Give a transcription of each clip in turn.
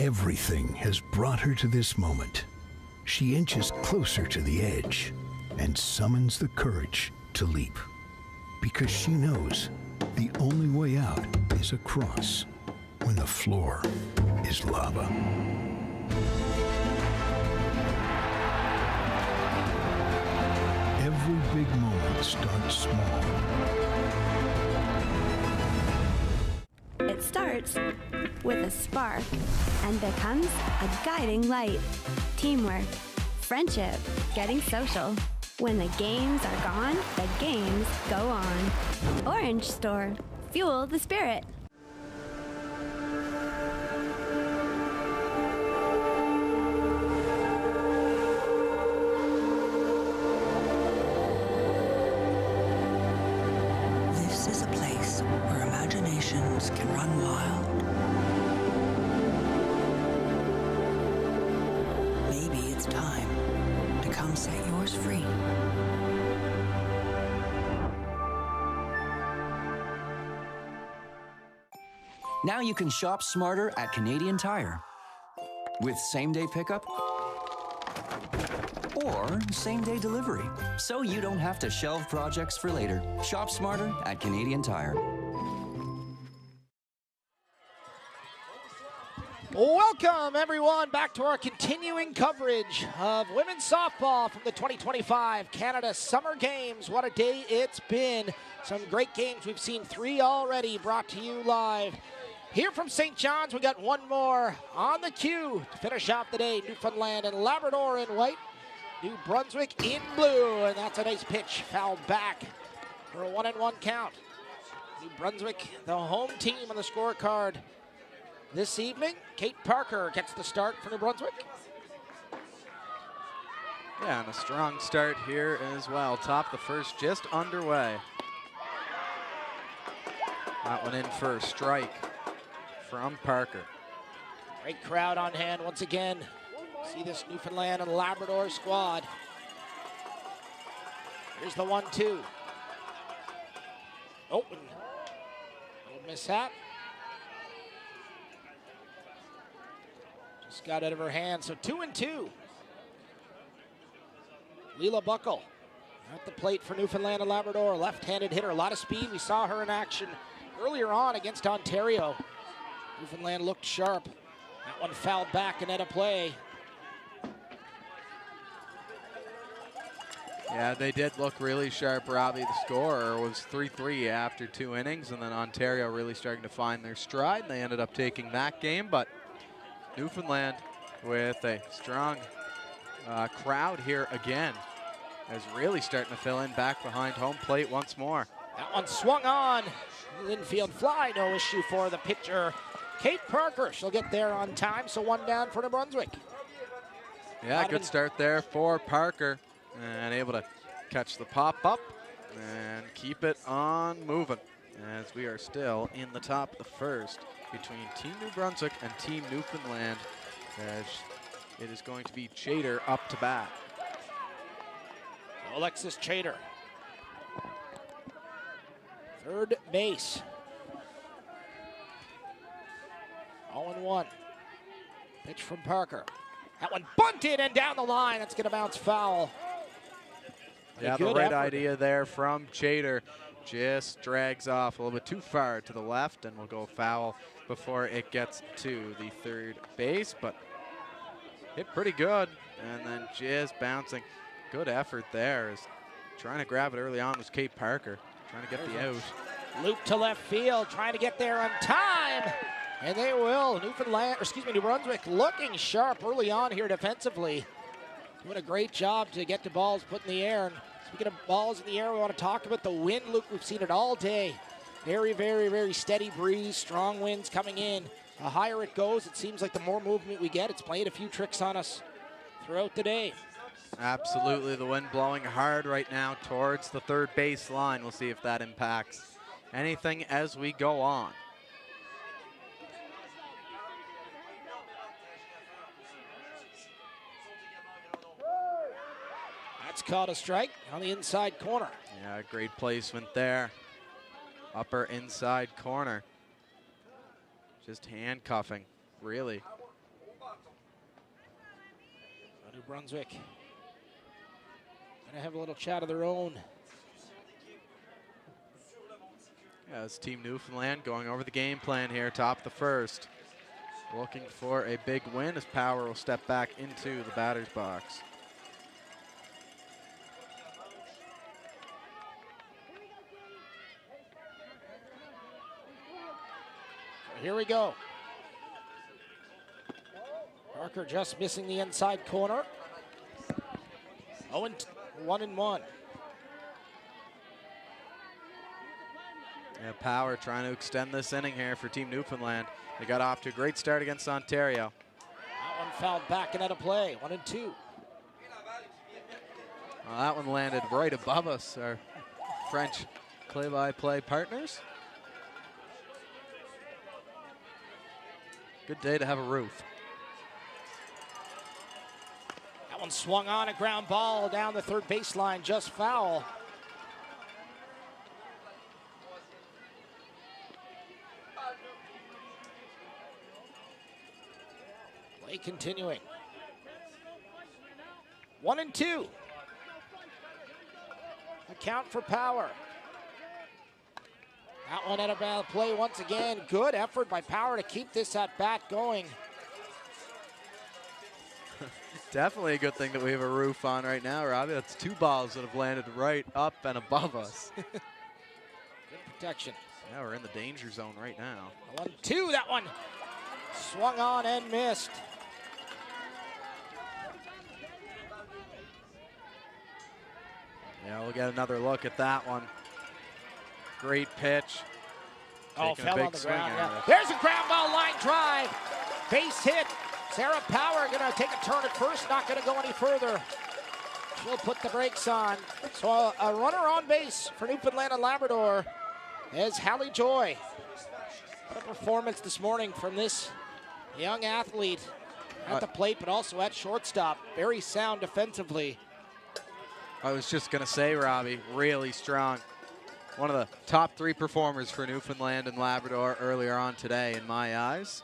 Everything has brought her to this moment. She inches closer to the edge and summons the courage to leap. Because she knows the only way out is across when the floor is lava. Every big moment starts small. It starts with a spark and becomes a guiding light. Teamwork, friendship, getting social. When the games are gone, the games go on. Orange Store. Fuel the spirit. This is a place where imaginations can run wild. Maybe it's time to come set yours free. Now you can shop smarter at Canadian Tire. With same-day pickup or same-day delivery. So you don't have to shelve projects for later. Shop smarter at Canadian Tire. Welcome, everyone, back to our continuing coverage of women's softball from the 2025 Canada Summer Games. What a day it's been. Some great games. We've seen 3 already brought to you live. Here from St. John's, we got one more on the queue to finish off the day. Newfoundland and Labrador in white, New Brunswick in blue, and that's a nice pitch, fouled back for a 1-1 count. New Brunswick, the home team on the scorecard this evening. Kate Parker gets the start for New Brunswick. Yeah, and a strong start here as well. Top of the first, just underway. That one in for a strike from Parker. Great crowd on hand once again. See this Newfoundland and Labrador squad. Here's the 1-2. Open. Little mishap. Just got out of her hand, so 2-2. Leela Buckle at the plate for Newfoundland and Labrador. Left-handed hitter, a lot of speed. We saw her in action earlier on against Ontario. Newfoundland looked sharp. That one fouled back and out of play. Yeah, they did look really sharp, Robbie. The score was 3-3 after 2 innings, and then Ontario really starting to find their stride. They ended up taking that game, but Newfoundland with a strong crowd here again is really starting to fill in back behind home plate once more. That one swung on. Infield fly, no issue for the pitcher, Kate Parker. She'll get there on time, so 1 down for New Brunswick. Yeah, good start there for Parker, and able to catch the pop-up and keep it on moving as we are still in the top of the first between Team New Brunswick and Team Newfoundland, as it is going to be Chater up to bat. Alexis Chater, third base. 0-1. Pitch from Parker. That one bunted and down the line. That's going to bounce foul. Yeah, the right idea there from Chater. Just drags off a little bit too far to the left and will go foul before it gets to the third base, but hit pretty good, and then just bouncing. Good effort there. Is trying to grab it early on was Kate Parker, trying to get the out. Loop to left field, trying to get there on time, and they will. New Brunswick looking sharp early on here defensively. Doing a great job to get the balls put in the air. And speaking of balls in the air, we want to talk about the wind. Luke, we've seen it all day. Very, very, very steady breeze, strong winds coming in. The higher it goes, it seems like the more movement we get. It's playing a few tricks on us throughout the day. Absolutely, the wind blowing hard right now towards the third base line. We'll see if that impacts anything as we go on. That's caught a strike on the inside corner. Yeah, great placement there. Upper inside corner. Just handcuffing, really, New Brunswick gonna have a little chat of their own. Yeah, it's Team Newfoundland going over the game plan here, top of the first. Looking for a big win as Power will step back into the batter's box. Here we go. Parker just missing the inside corner. 1-1. Yeah, Power trying to extend this inning here for Team Newfoundland. They got off to a great start against Ontario. That one fouled back and out of play. 1-2. Well, that one landed right above us, our French play-by-play partners. Good day to have a roof. That one swung on, a ground ball down the third baseline, just foul. Play continuing. 1-2. A count for Power. That one out of play once again. Good effort by Power to keep this at bat going. Definitely a good thing that we have a roof on right now, Robbie. That's two balls that have landed right up and above us. Good protection. Yeah, we're in the danger zone right now. 1-2, that one swung on and missed. Yeah, we'll get another look at that one. Great pitch. Oh, Taking a fell big on the swing ground. at Yeah. it. There's a ground ball line drive. Base hit. Sarah Power gonna take a turn at first, not gonna go any further. She'll put the brakes on. So a runner on base for Newfoundland and Labrador is Hallie Joy. What a performance this morning from this young athlete at the plate, but also at shortstop. Very sound defensively. I was just going to say, Robbie, really strong. One of the top three performers for Newfoundland and Labrador earlier on today in my eyes.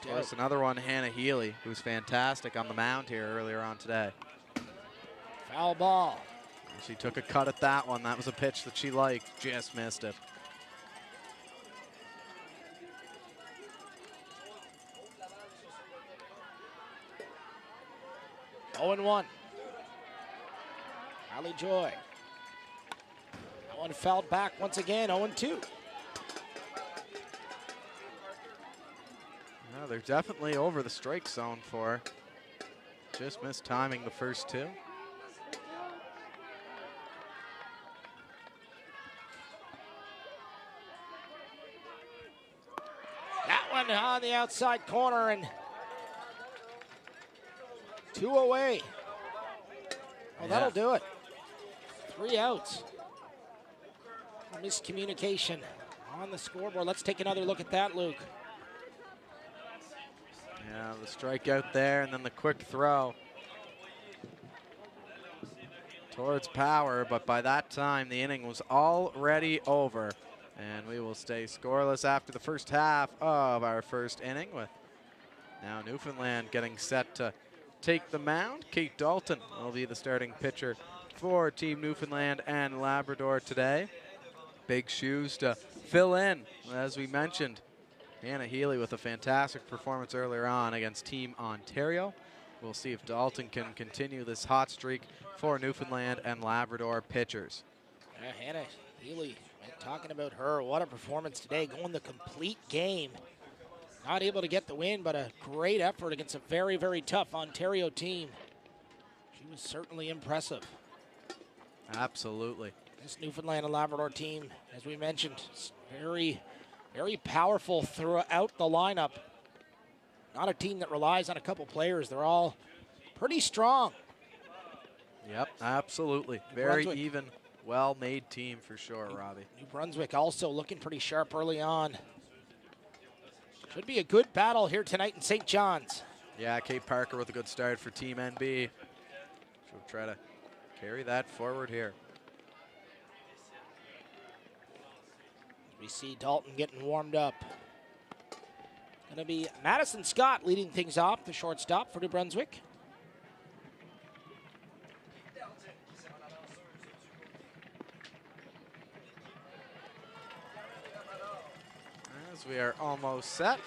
Of course, another one, Hannah Healy, who's fantastic on the mound here earlier on today. Foul ball. She took a cut at that one. That was a pitch that she liked, just missed it. Oh and 1. Hallie Joy. That one fouled back once again, 0-2. No, they're definitely over the strike zone for her. Just missed timing the first two. That one on the outside corner and 2 away. Well, that'll do it. 3 outs. Miscommunication on the scoreboard. Let's take another look at that, Luke. Yeah, the strikeout there and then the quick throw towards Power, but by that time the inning was already over. And we will stay scoreless after the first half of our first inning, with now Newfoundland getting set to take the mound. Kate Dalton will be the starting pitcher for Team Newfoundland and Labrador today. Big shoes to fill in, as we mentioned. Hannah Healy with a fantastic performance earlier on against Team Ontario. We'll see if Dalton can continue this hot streak for Newfoundland and Labrador pitchers. Yeah, Hannah Healy, talking about her, what a performance today, going the complete game. Not able to get the win, but a great effort against a very, very tough Ontario team. She was certainly impressive. Absolutely. This Newfoundland and Labrador team, as we mentioned, is very, very powerful throughout the lineup. Not a team that relies on a couple players. They're all pretty strong. Yep, absolutely. Very even, well-made team for sure, Robbie. New Brunswick also looking pretty sharp early on. Should be a good battle here tonight in St. John's. Yeah, Kate Parker with a good start for Team NB. She'll try to carry that forward here. We see Dalton getting warmed up. Going to be Madison Scott leading things off, the shortstop for New Brunswick. as we are almost set.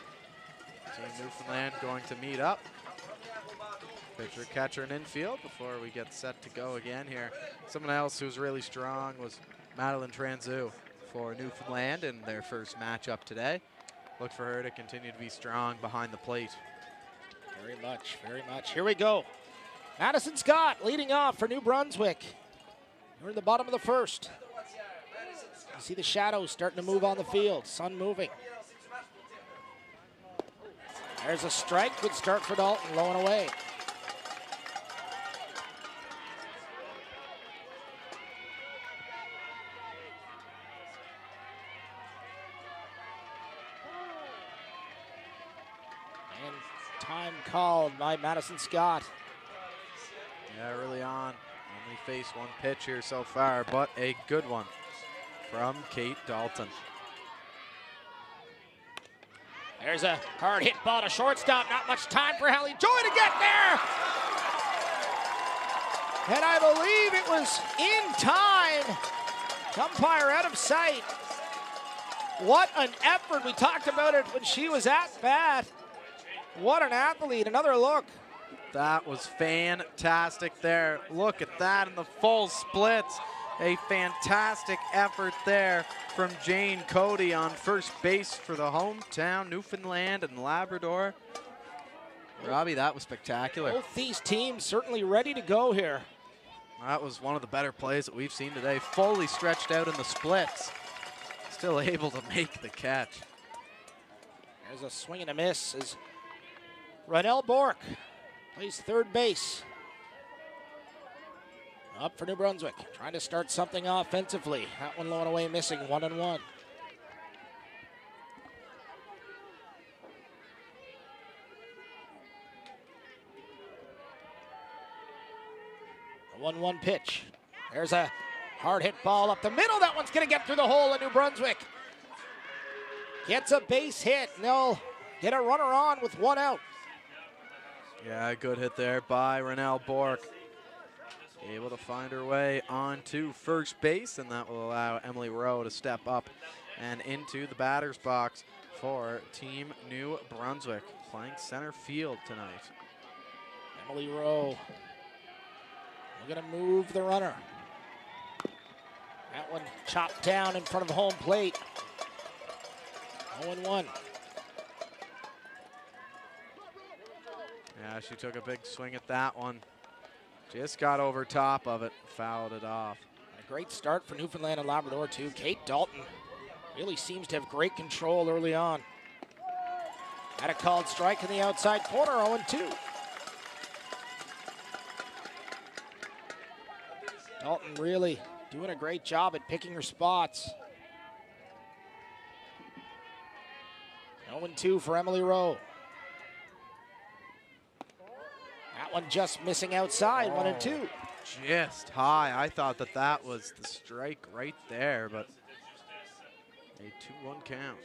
Team Newfoundland going to meet up. Pitcher, catcher, and infield before we get set to go again here. Someone else who's really strong was Madeline Transu for Newfoundland in their first matchup today. Look for her to continue to be strong behind the plate. Very much, very much. Here we go. Madison Scott leading off for New Brunswick. We're in the bottom of the first. You see the shadows starting to move on the field. Sun moving. There's a strike. Good start for Dalton. Low and away. And time called by Madison Scott. Yeah, early on. Only faced one pitch here so far, but a good one from Kate Dalton. There's a hard hit ball to shortstop. Not much time for Hallie Joy to get there. And I believe it was in time. Umpire out of sight. What an effort. We talked about it when she was at bat. What an athlete. Another look. That was fantastic there. Look at that in the full splits. A fantastic effort there from Jane Cody on first base for the hometown Newfoundland and Labrador. Robbie, that was spectacular. Both these teams certainly ready to go here. That was one of the better plays that we've seen today. Fully stretched out in the splits. Still able to make the catch. There's a swing and a miss as Ronell Bork plays third base. Up for New Brunswick, trying to start something offensively. That one low and away, missing 1-1. A 1-1 pitch. There's a hard hit ball up the middle. That one's going to get through the hole in New Brunswick. Gets a base hit, and they'll get a runner on with one out. Yeah, good hit there by Ronell Bork. Able to find her way onto first base, and that will allow Emily Rowe to step up and into the batter's box for Team New Brunswick, playing center field tonight. Emily Rowe. We're going to move the runner. That one chopped down in front of home plate. 0-1. Yeah, she took a big swing at that one. Just got over top of it, fouled it off. A great start for Newfoundland and Labrador, too. Kate Dalton really seems to have great control early on. Had a called strike in the outside corner, 0-2. Dalton really doing a great job at picking her spots. 0-2 for Emily Rowe. That one just missing outside, 1-2. Just high. I thought that that was the strike right there, but a 2-1 count.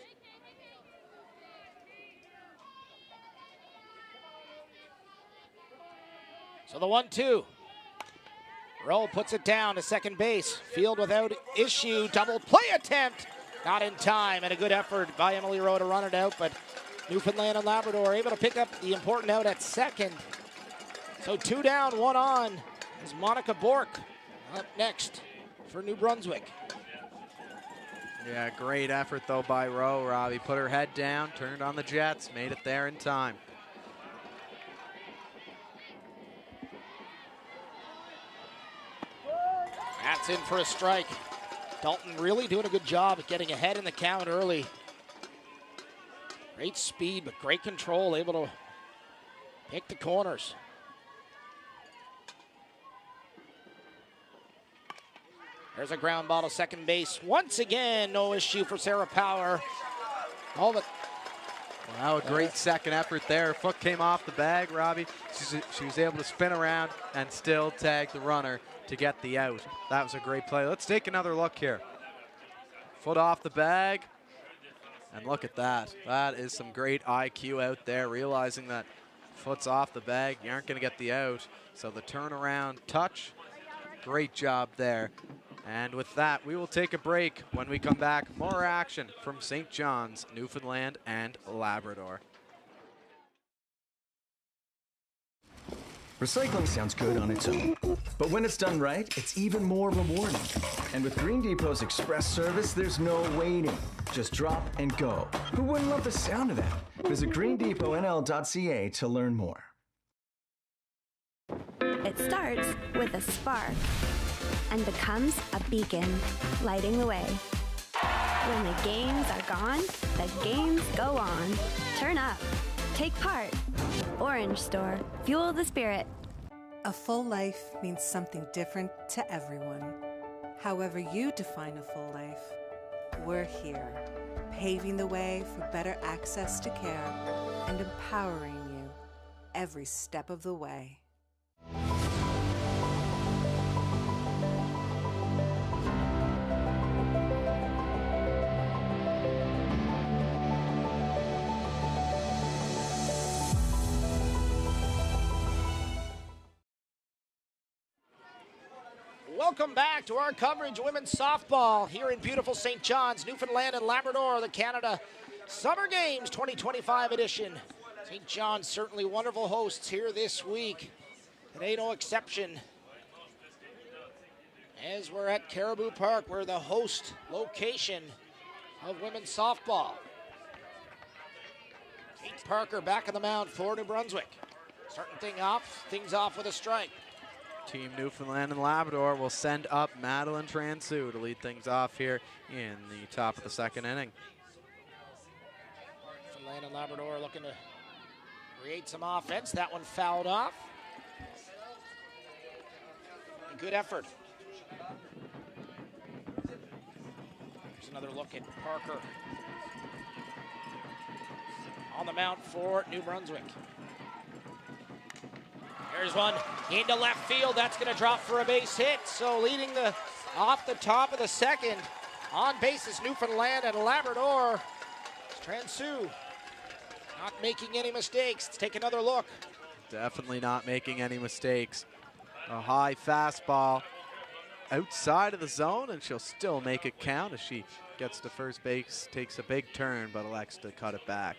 So the 1-2. Rowe puts it down to second base. Field without issue. Double play attempt. Not in time, and a good effort by Emily Rowe to run it out, but Newfoundland and Labrador able to pick up the important out at second. So 2 down, 1 on is Monica Bork up next for New Brunswick. Yeah, great effort though by Rowe, Robbie. Put her head down, turned on the Jets, made it there in time. That's in for a strike. Dalton really doing a good job at getting ahead in the count early. Great speed, but great control, able to pick the corners. There's a ground ball to second base. Once again, no issue for Sarah Power. All but wow, a great second effort there. Foot came off the bag, Robbie. She was able to spin around and still tag the runner to get the out. That was a great play. Let's take another look here. Foot off the bag. And look at that. That is some great IQ out there, realizing that foot's off the bag. You aren't going to get the out. So the turnaround touch, great job there And with that, we will take a break. When we come back, more action from St. John's, Newfoundland and Labrador. Recycling sounds good on its own, but when it's done right, it's even more rewarding. And with Green Depot's express service, there's no waiting. Just drop and go. Who wouldn't love the sound of that? Visit greendepotnl.ca to learn more. It starts with a spark and becomes a beacon, lighting the way. When the games are gone, the games go on. Turn up. Take part. Orange Store. Fuel the spirit. A full life means something different to everyone. However you define a full life, we're here, paving the way for better access to care and empowering you every step of the way. Welcome back to our coverage of women's softball here in beautiful St. John's, Newfoundland and Labrador, the Canada Summer Games 2025 edition. St. John's certainly wonderful hosts here this week. Today no exception, as we're at Caribou Park. We're the host location of women's softball. Kate Parker back on the mound for New Brunswick. Starting things off with a strike. Team Newfoundland and Labrador will send up Madeline Transu to lead things off here in the top of the second inning. Newfoundland and Labrador looking to create some offense. That one fouled off. A good effort. Here's another look at Parker on the mound for New Brunswick. There's one into left field. That's going to drop for a base hit. So leading off the top of the second on base is Newfoundland and Labrador. Transu not making any mistakes. Let's take another look. Definitely not making any mistakes. A high fastball outside of the zone, and she'll still make it count as she gets to first base, takes a big turn, but elects to cut it back.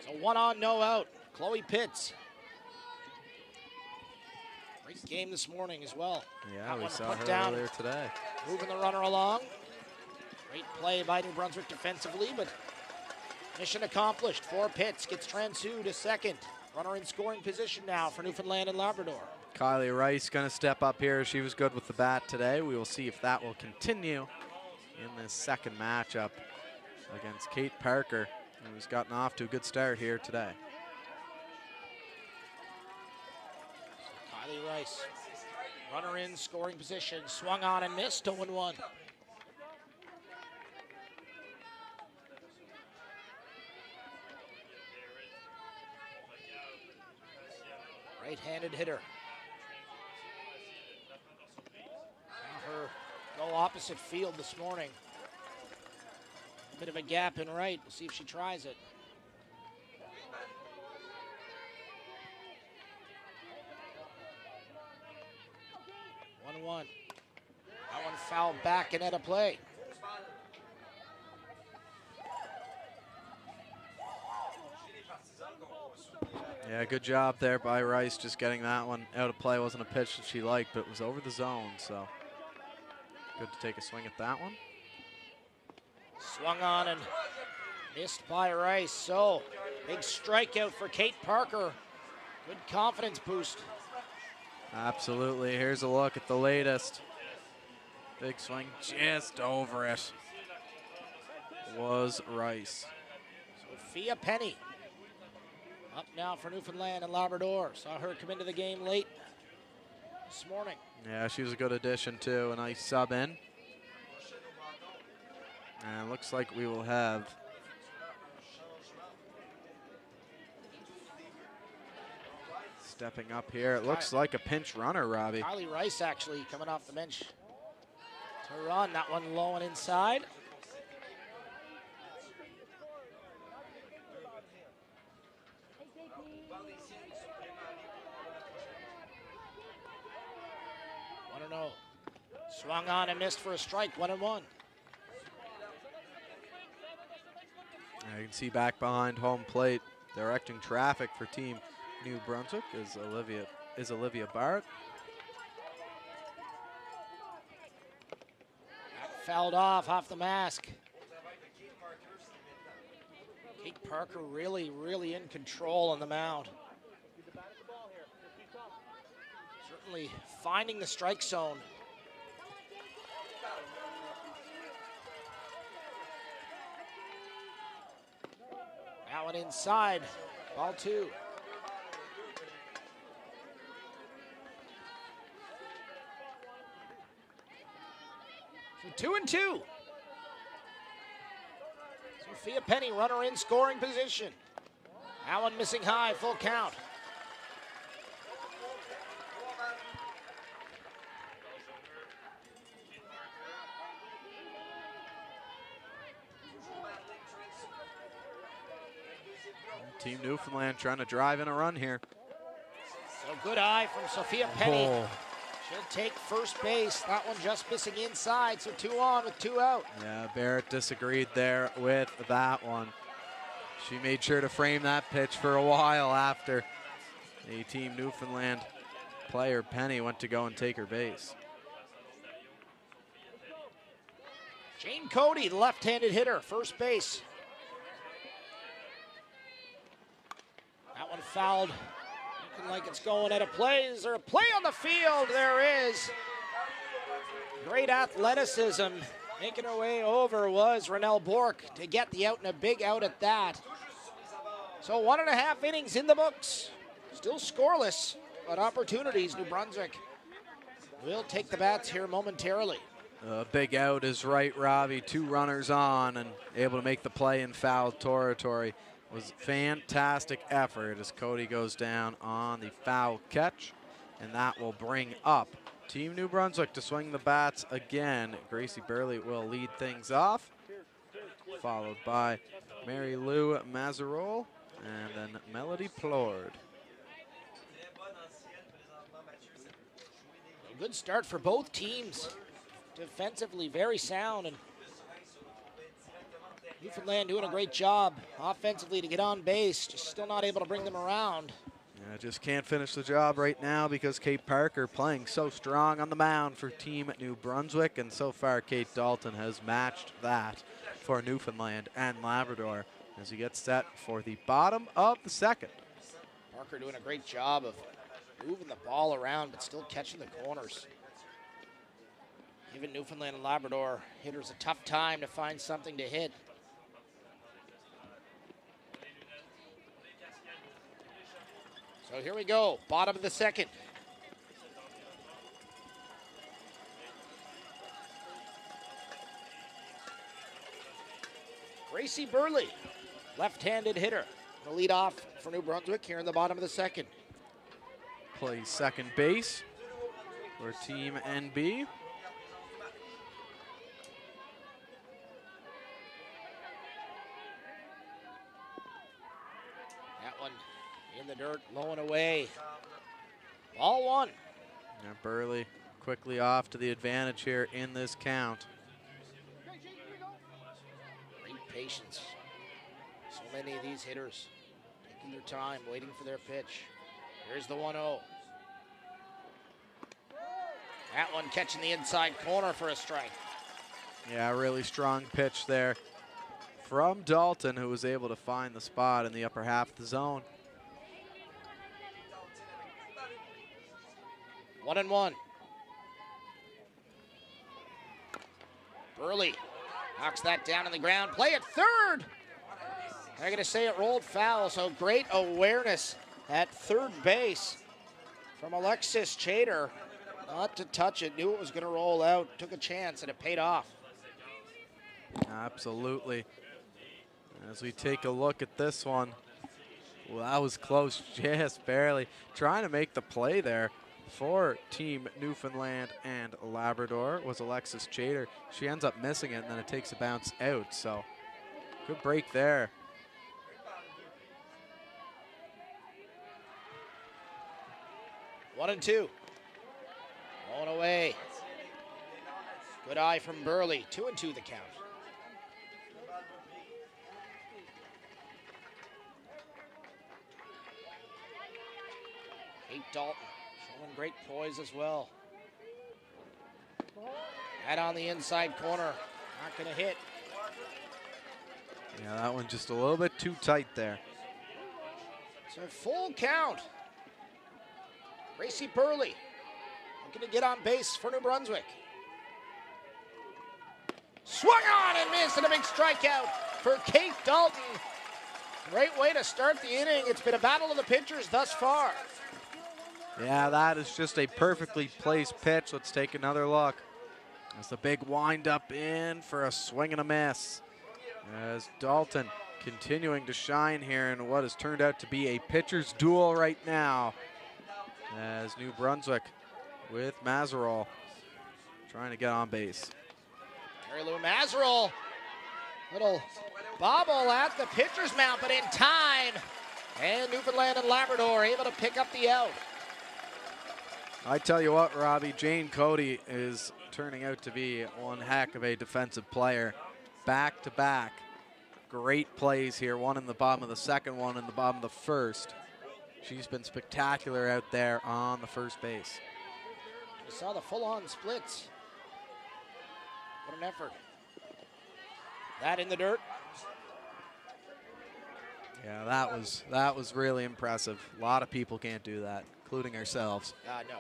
So 1 on, no out. Chloe Pitts. Great game this morning as well. Yeah, we saw her earlier today. Moving the runner along. Great play by New Brunswick defensively, but mission accomplished for Pitts. Gets Transu to second. Runner in scoring position now for Newfoundland and Labrador. Kylie Rice going to step up here. She was good with the bat today. We will see if that will continue in this second matchup against Kate Parker, who's gotten off to a good start here today. Kylie Rice, runner in scoring position, swung on and missed, 0-1. Right-handed hitter. And her go opposite field this morning. Bit of a gap in right. We'll see if she tries it. That one fouled back and out of play. Yeah, good job there by Rice, just getting that one out of play. Wasn't a pitch that she liked, but it was over the zone, so good to take a swing at that one. Swung on and missed by Rice, so big strikeout for Kate Parker. Good confidence boost. Absolutely. Here's a look at the latest. Big swing just over it. Was Rice. Sophia Penny up now for Newfoundland and Labrador. Saw her come into the game late this morning. Yeah, she was a good addition too. A nice sub in. And it looks like we will have stepping up here. It looks like a pinch runner, Robbie. Kylie Rice actually coming off the bench to run. That one low and inside. Swung on and missed for a strike, 1-1. You can see back behind home plate, directing traffic for Team New Brunswick is Olivia Barrett. That fouled off the mask. Kate Parker really in control on the mound. Certainly finding the strike zone. That one inside, ball 2. So 2-2. Sophia Penny, runner in scoring position. That one missing high, full count. Team Newfoundland trying to drive in a run here. So good eye from Sophia Penny. She'll take first base. That one just missing inside, so 2 on with 2 out. Yeah, Barrett disagreed there with that one. She made sure to frame that pitch for a while after the Team Newfoundland player, Penny, went to go and take her base. Jane Cody, the left-handed hitter, first base. That one fouled. Looking like it's going out of play. Is there a play on the field? There is. Great athleticism. Making her way over was Renelle Bork to get the out, and a big out at that. So 1.5 innings in the books. Still scoreless, but opportunities. New Brunswick will take the bats here momentarily. Big out is right, Robbie. 2 runners on and able to make the play in foul territory. Was fantastic effort as Cody goes down on the foul catch, and that will bring up Team New Brunswick to swing the bats again. Gracie Burley will lead things off, followed by Mary Lou Mazarol and then Melody Plord. A good start for both teams. Defensively very sound, and Newfoundland doing a great job offensively to get on base, just still not able to bring them around. Yeah, just can't finish the job right now because Kate Parker playing so strong on the mound for Team New Brunswick, and so far Kate Dalton has matched that for Newfoundland and Labrador as he gets set for the bottom of the second. Parker doing a great job of moving the ball around but still catching the corners. Giving Newfoundland and Labrador hitters a tough time to find something to hit. So here we go, bottom of the second. Gracie Burley, left-handed hitter. The lead off for New Brunswick here in the bottom of the second. Plays second base for Team NB. That one in the dirt, low and away. Ball 1. Yeah, Burley quickly off to the advantage here in this count. Great patience. So many of these hitters taking their time, waiting for their pitch. Here's the 1-0. That one catching the inside corner for a strike. Yeah, really strong pitch there from Dalton, who was able to find the spot in the upper half of the zone. 1-1. Burley knocks that down on the ground. Play at third. They're going to say it rolled foul, so great awareness at third base from Alexis Chater. Not to touch it, knew it was going to roll out, took a chance, and it paid off. Absolutely. As we take a look at this one, well, that was close, just barely. Trying to make the play there for Team Newfoundland and Labrador was Alexis Chater. She ends up missing it, and then it takes a bounce out, so good break there. One and two. Going away. Good eye from Burley. 2-2 the count. Kate Dalton showing great poise as well. Head on the inside corner. Not going to hit. Yeah, that one just a little bit too tight there. It's a full count. Gracie Burley looking to get on base for New Brunswick. Swung on and missed, and a big strikeout for Kate Dalton. Great way to start the inning. It's been a battle of the pitchers thus far. Yeah, that is just a perfectly placed pitch. Let's take another look. That's the big wind up in for a swing and a miss. As Dalton continuing to shine here in what has turned out to be a pitcher's duel right now. As New Brunswick with Mazerol trying to get on base. Mary Lou Mazerol, little bobble at the pitcher's mound, but in time. And Newfoundland and Labrador able to pick up the out. I tell you what, Robbie, Jane Cody is turning out to be one heck of a defensive player. Back to back. Great plays here. One in the bottom of the second, one in the bottom of the first. She's been spectacular out there on the first base. We saw the full-on splits. What an effort. That in the dirt. Yeah, that was really impressive. A lot of people can't do that, including ourselves. No.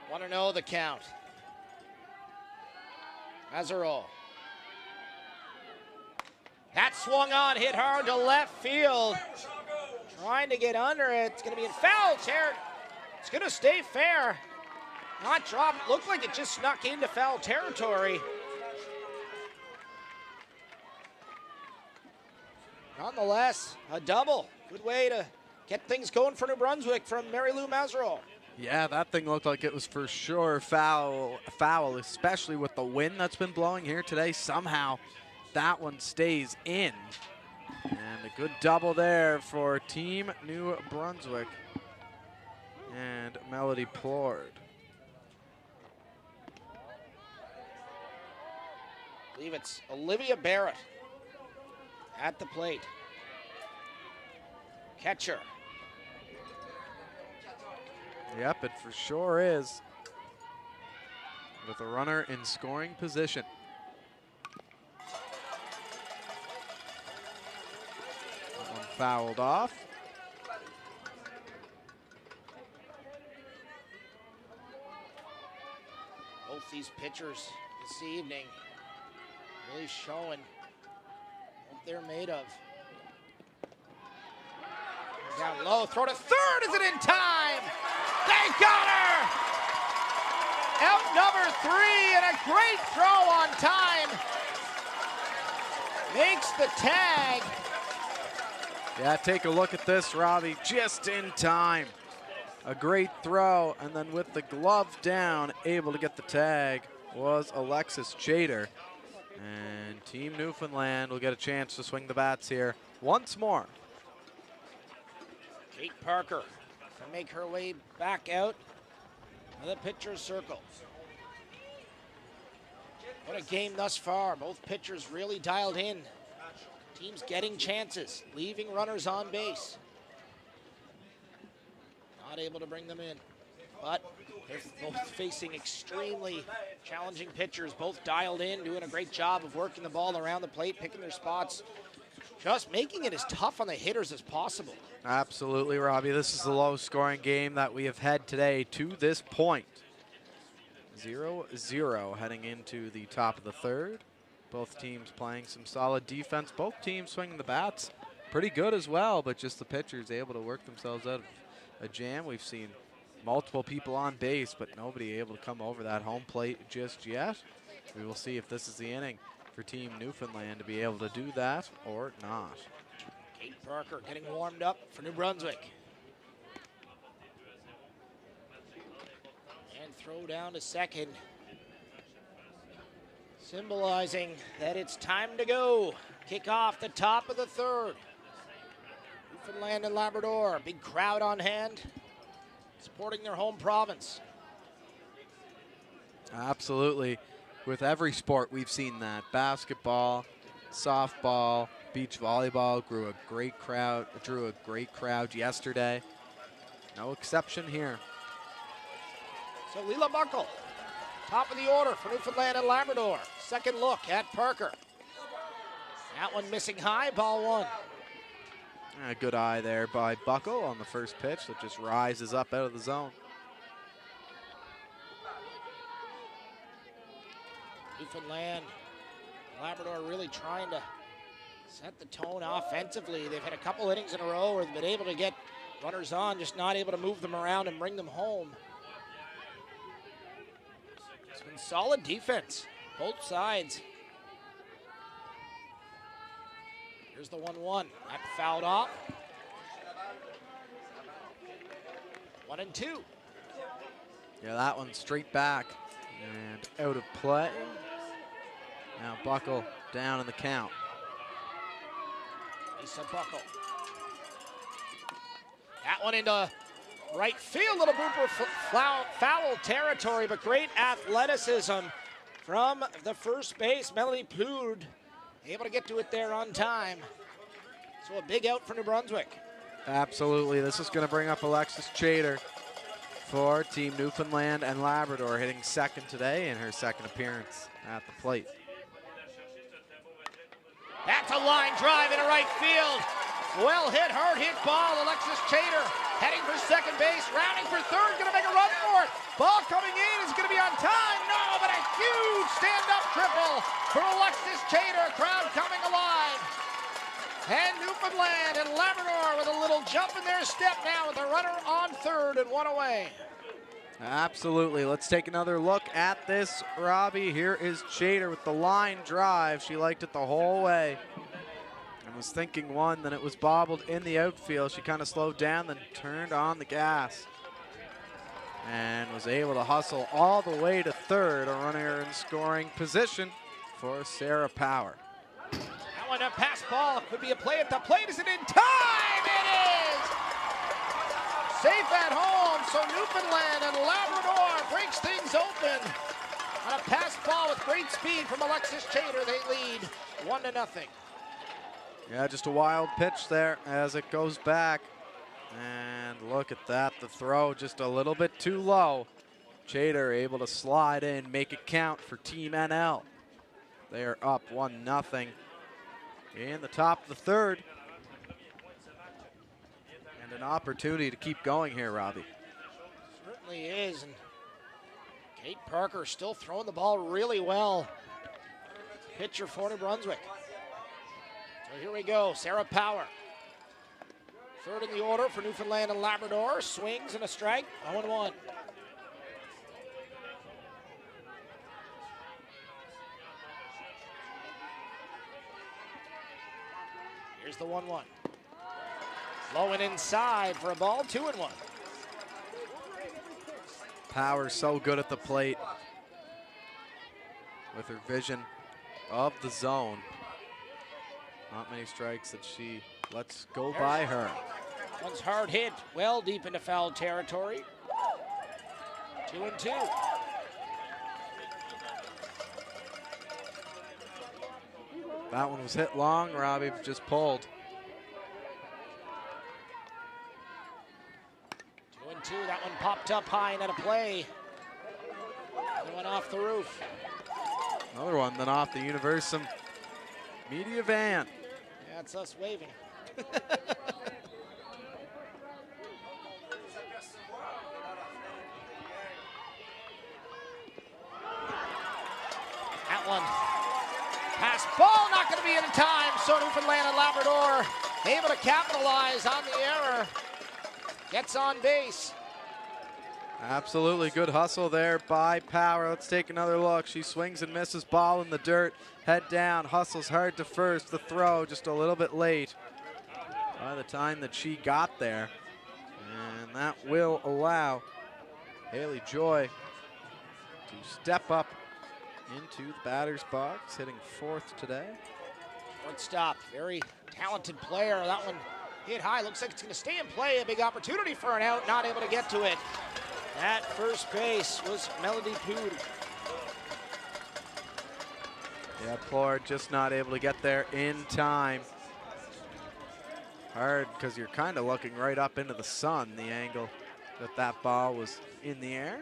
Want to know the count. Mazerol. That swung on, hit hard to left field. Trying to get under it. It's going to be in foul territory. It's going to stay fair. Not drop. Looked like it just snuck into foul territory. Nonetheless, a double. Good way to get things going for New Brunswick from Mary Lou Mazerol. Yeah, that thing looked like it was for sure foul, especially with the wind that's been blowing here today. Somehow that one stays in. And a good double there for Team New Brunswick and Melody Plord. I believe it's Olivia Barrett at the plate. Catcher. Yep, it for sure is. With a runner in scoring position. That one fouled off. Both these pitchers this evening really showing what they're made of. Down low, throw to third, is it in time? They got her! Out number 3, and a great throw on time. Makes the tag. Yeah, take a look at this, Robbie, just in time. A great throw, and then with the glove down, able to get the tag was Alexis Chater. And Team Newfoundland will get a chance to swing the bats here once more. Kate Parker can make her way back out of the pitcher's circle. What a game thus far. Both pitchers really dialed in. Teams getting chances, leaving runners on base. Not able to bring them in, but they're both facing extremely challenging pitchers, both dialed in, doing a great job of working the ball around the plate, picking their spots, just making it as tough on the hitters as possible. Absolutely, Robbie. This is the lowest scoring game that we have had today to this point. 0-0 heading into the top of the third. Both teams playing some solid defense. Both teams swinging the bats pretty good as well, but just the pitchers able to work themselves out of a jam. We've seen multiple people on base, but nobody able to come over that home plate just yet. We will see if this is the inning for Team Newfoundland to be able to do that or not. Kate Parker getting warmed up for New Brunswick. And throw down to second, symbolizing that it's time to go. Kick off the top of the third. Newfoundland and Labrador, big crowd on hand, supporting their home province. Absolutely. With every sport, we've seen that. Basketball, softball, beach volleyball drew a great crowd yesterday. No exception here. So Leela Buckle, top of the order for Newfoundland and Labrador. Second look at Parker. That one missing high, ball one. A good eye there by Buckle on the first pitch that just rises up out of the zone. Newfoundland, Labrador really trying to set the tone offensively. They've had a couple innings in a row where they've been able to get runners on, just not able to move them around and bring them home. It's been solid defense, both sides. Here's the 1-1. That fouled off. 1-2. Yeah, that one straight back and out of play. Now Buckle down in the count. Lisa Buckle. That one into right field. Little booper, foul territory, but great athleticism from the first base. Melody Pood able to get to it there on time. So a big out for New Brunswick. Absolutely. This is going to bring up Alexis Chater for Team Newfoundland and Labrador, hitting second today in her second appearance at the plate. That's a line drive into right field. Well hit, hard hit ball. Alexis Chater heading for second base, rounding for third, going to make a run for it. Ball coming in, is going to be on time. No, but a huge stand-up triple for Alexis Chater. Crowd coming alive. And Newfoundland and Labrador with a little jump in their step now with a runner on third and one away. Absolutely. Let's take another look at this, Robbie. Here is Chater with the line drive. She liked it the whole way and was thinking one, then it was bobbled in the outfield. She kind of slowed down, then turned on the gas and was able to hustle all the way to third, a runner in scoring position for Sarah Power. That one a pass ball, could be a play at the plate. Is it in time? It is! Safe at home, so Newfoundland and Labrador breaks things open. On a pass ball with great speed from Alexis Chater, they lead 1-0. Yeah, just a wild pitch there as it goes back. And look at that, the throw just a little bit too low. Chater able to slide in, make it count for Team NL. They are up 1-0 in the top of the third. And an opportunity to keep going here, Robbie. Certainly is. And Kate Parker still throwing the ball really well. Pitcher for New Brunswick. So here we go, Sarah Power. Third in the order for Newfoundland and Labrador. Swings and a strike, 0-1. Here's the 1-1. Low and inside for a ball, 2-1. Power so good at the plate with her vision of the zone. Not many strikes that she lets go by her. One's hard hit, well deep into foul territory. 2-2. That one was hit long, Robbie just pulled. 2-2, that one popped up high and out of play. It went off the roof. Another one then off the Universum media van. Yeah, it's us waving. That one. Pass ball, not going to be in time. So Newfoundland and Labrador able to capitalize on the error. Gets on base. Absolutely good hustle there by Power. Let's take another look. She swings and misses, ball in the dirt. Head down, hustles hard to first. The throw just a little bit late by the time that she got there. And that will allow Haley Joy to step up into the batter's box, hitting fourth today. Shortstop, very talented player. That one hit high, looks like it's going to stay in play. A big opportunity for an out, not able to get to it. At first base was Melody Pood. Yeah, Plord just not able to get there in time. Hard because you're kind of looking right up into the sun, the angle that that ball was in the air.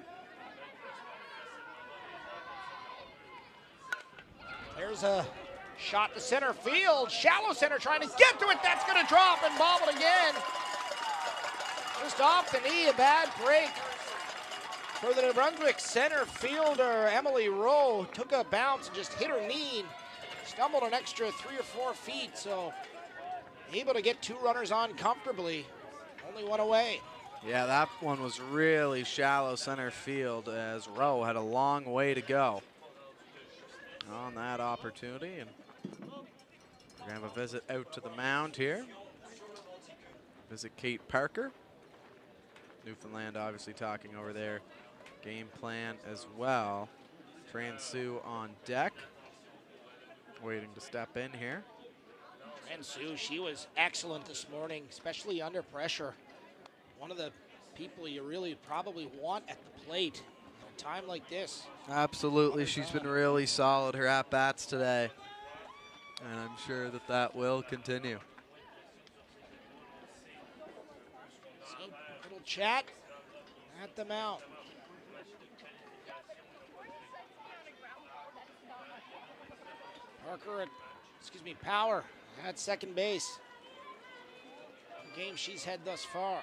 There's a shot to center field. Shallow center trying to get to it. That's going to drop and bobbled again. Just off the knee, a bad break for the New Brunswick center fielder. Emily Rowe took a bounce and just hit her knee. Stumbled an extra 3 or 4 feet, so able to get 2 runners on comfortably. Only one away. Yeah, that one was really shallow center field as Rowe had a long way to go on that opportunity. And we're going to have a visit out to the mound here. Visit Kate Parker. Newfoundland obviously talking over their game plan as well. Tran Sue on deck, waiting to step in here. Tran Sue, she was excellent this morning, especially under pressure. One of the people you really probably want at the plate at a time like this. Absolutely, she's been really solid, her at-bats today. And I'm sure that that will continue. So, little chat at the mound. Power at second base. The game she's had thus far.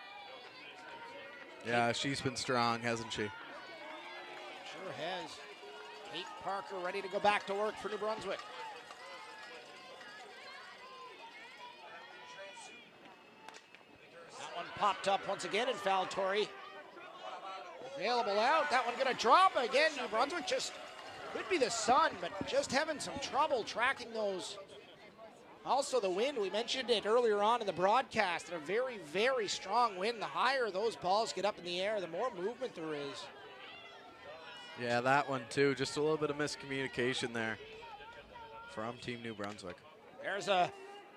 Yeah, she's been strong, hasn't she? Sure has. Kate Parker ready to go back to work for New Brunswick. That one popped up once again in foul territory. Available out. That one going to drop again. New Brunswick just could be the sun, but just having some trouble tracking those. Also the wind, we mentioned it earlier on in the broadcast, a very, very strong wind. The higher those balls get up in the air, the more movement there is. Yeah, that one too. Just a little bit of miscommunication there from Team New Brunswick. There's a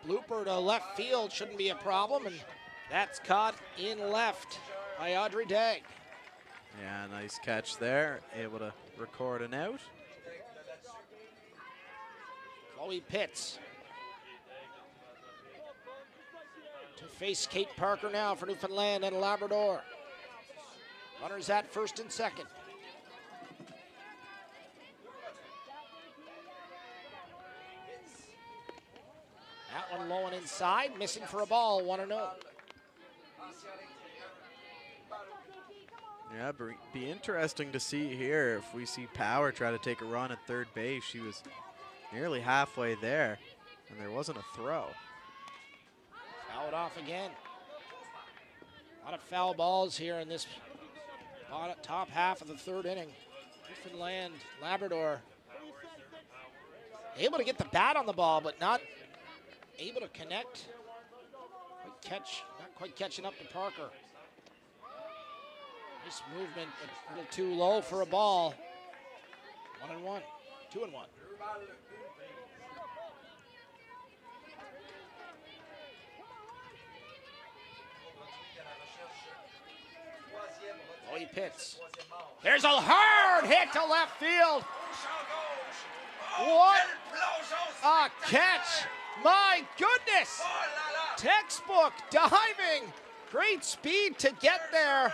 blooper to left field. Shouldn't be a problem, and that's caught in left by Audrey Dagg. Yeah, nice catch there. Able to record an out. Chloe Pitts to face Kate Parker now for Newfoundland and Labrador. Runners at first and second. That one low and inside, missing for a ball, 1-0. Yeah, be interesting to see here if we see Power try to take a run at third base. She was nearly halfway there, and there wasn't a throw. Fouled off again. A lot of foul balls here in this top half of the third inning. Newfoundland, Labrador, able to get the bat on the ball, but not able to connect. Not quite catching up to Parker. Nice movement, but a little too low for a ball. 1-1, 2-1. Chloe Pitts. There's a hard hit to left field. What a catch. My goodness. Textbook diving. Great speed to get there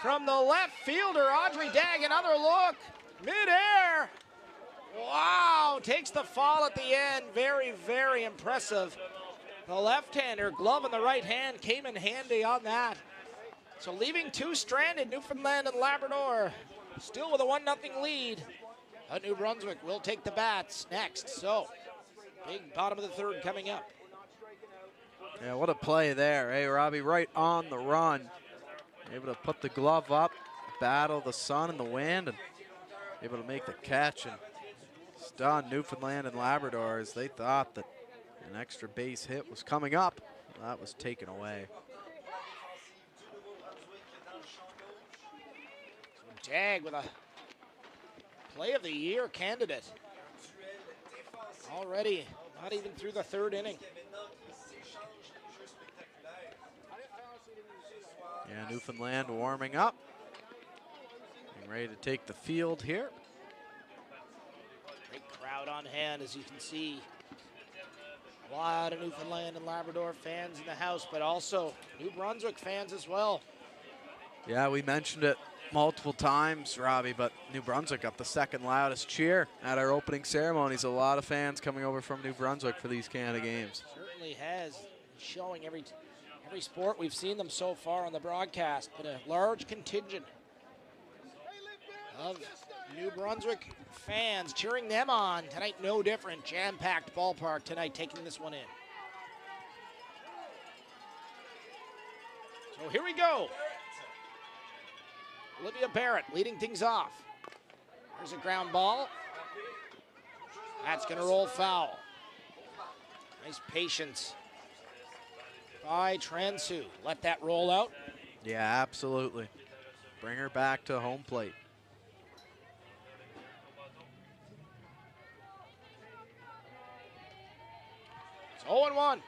from the left fielder, Audrey Dagg. Another look. Midair. Wow. Takes the fall at the end. Very, very impressive. The left-hander, glove in the right hand, came in handy on that. So leaving two stranded, Newfoundland and Labrador still with a 1-0 lead. But New Brunswick will take the bats next. So big bottom of the third coming up. Yeah, what a play there, eh, Robbie? Right on the run. Able to put the glove up, battle the sun and the wind, and able to make the catch and stun Newfoundland and Labrador as they thought that an extra base hit was coming up. That was taken away. Dagg with a play of the year candidate. Already not even through the third inning. Yeah, Newfoundland warming up. Getting ready to take the field here. Big crowd Crowd on hand, as you can see. A lot of Newfoundland and Labrador fans in the house, but also New Brunswick fans as well. Yeah, we mentioned it multiple times, Robbie, but New Brunswick got the second loudest cheer at our opening ceremonies. A lot of fans coming over from New Brunswick for these Canada games. Certainly has, showing every sport we've seen them so far on the broadcast, but a large contingent of New Brunswick fans cheering them on tonight. No different, jam-packed ballpark tonight, taking this one in. So here we go. Olivia Barrett leading things off. There's a ground ball. That's going to roll foul. Nice patience by Transu. Let that roll out. Yeah, absolutely. Bring her back to home plate. It's 0-1.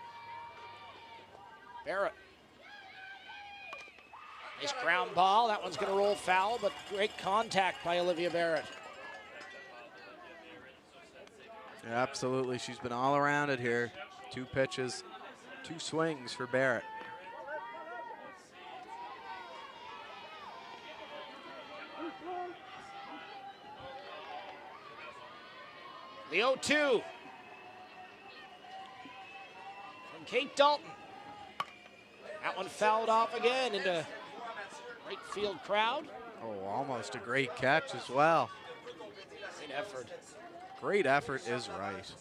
Barrett. Nice ground ball. That one's going to roll foul, but great contact by Olivia Barrett. Yeah, absolutely. She's been all around it here. 2 pitches, 2 swings for Barrett. The 0-2 from Kate Dalton. That one fouled off again into right field crowd. Oh, almost a great catch as well. Great effort. Great effort is right.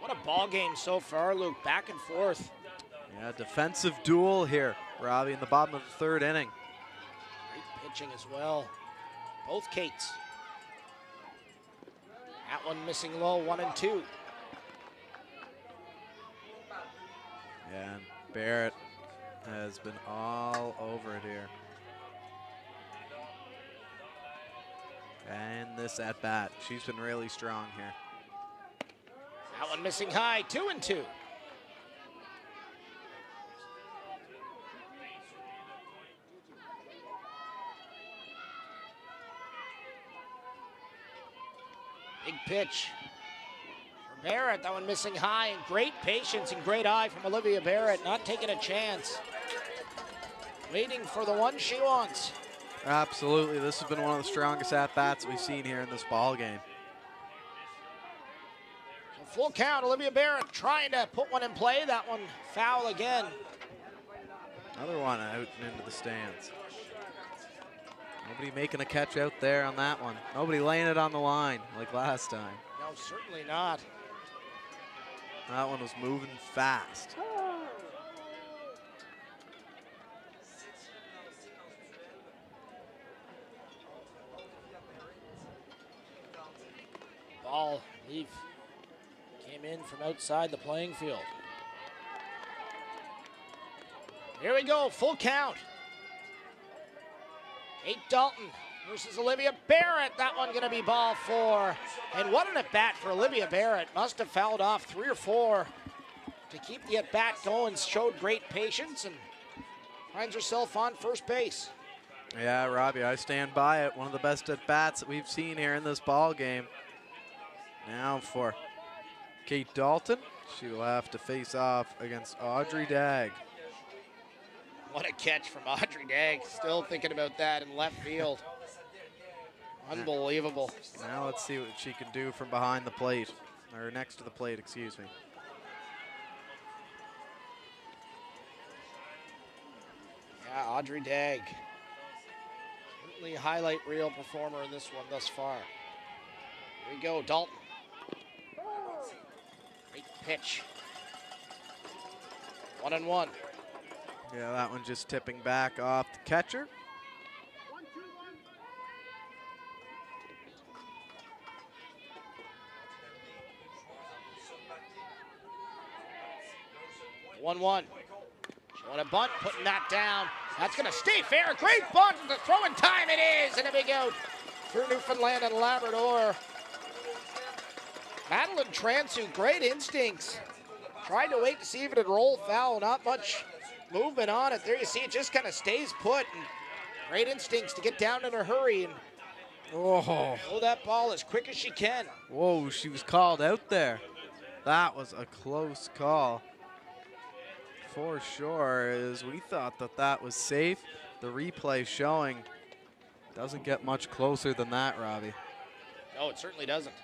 What a ball game so far, Luke. Back and forth. Yeah, defensive duel here, Robbie, in the bottom of the 3rd inning. Great pitching as well. Both Kates. That one missing low, 1 and 2. Yeah, and Barrett has been all over it here. And this at bat, she's been really strong here. That one missing high, 2 and 2. Big pitch for Barrett. That one missing high, and great patience and great eye from Olivia Barrett, not taking a chance. Waiting for the one she wants. Absolutely, this has been one of the strongest at-bats we've seen here in this ball game. So full count, Olivia Barrett trying to put one in play. That one foul again. Another one out and into the stands. Nobody making a catch out there on that one. Nobody laying it on the line like last time. No, certainly not. That one was moving fast. Ball, I believe, came in from outside the playing field. Here we go, full count. Kate Dalton versus Olivia Barrett. That one gonna be ball 4. And what an at-bat for Olivia Barrett. Must have fouled off 3 or 4 to keep the at-bat going. Showed great patience and finds herself on first base. Yeah, Robbie, I stand by it. One of the best at-bats that we've seen here in this ball game. Now for Kate Dalton. She will have to face off against Audrey Dagg. What a catch from Audrey Dagg. Still thinking about that in left field. Unbelievable. Now let's see what she can do from behind the plate, or next to the plate, excuse me. Yeah, Audrey Dagg. Certainly a highlight reel performer in this one thus far. Here we go, Dalton. Great pitch. 1-1. Yeah, that one just tipping back off the catcher. One. Showing a bunt, putting that down. That's going to stay fair. Great bunt. The throwing time it is. And a big out for Newfoundland and Labrador. Madeline Transu, great instincts. Tried to wait to see if it would roll foul. Not much movement on it. There you see it just kind of stays put. And Great instincts to get down in a hurry and throw that ball as quick as she can. Whoa, she was called out there. That was a close call. For sure, as we thought that that was safe. The replay showing doesn't get much closer than that, Robbie. No, it certainly doesn't.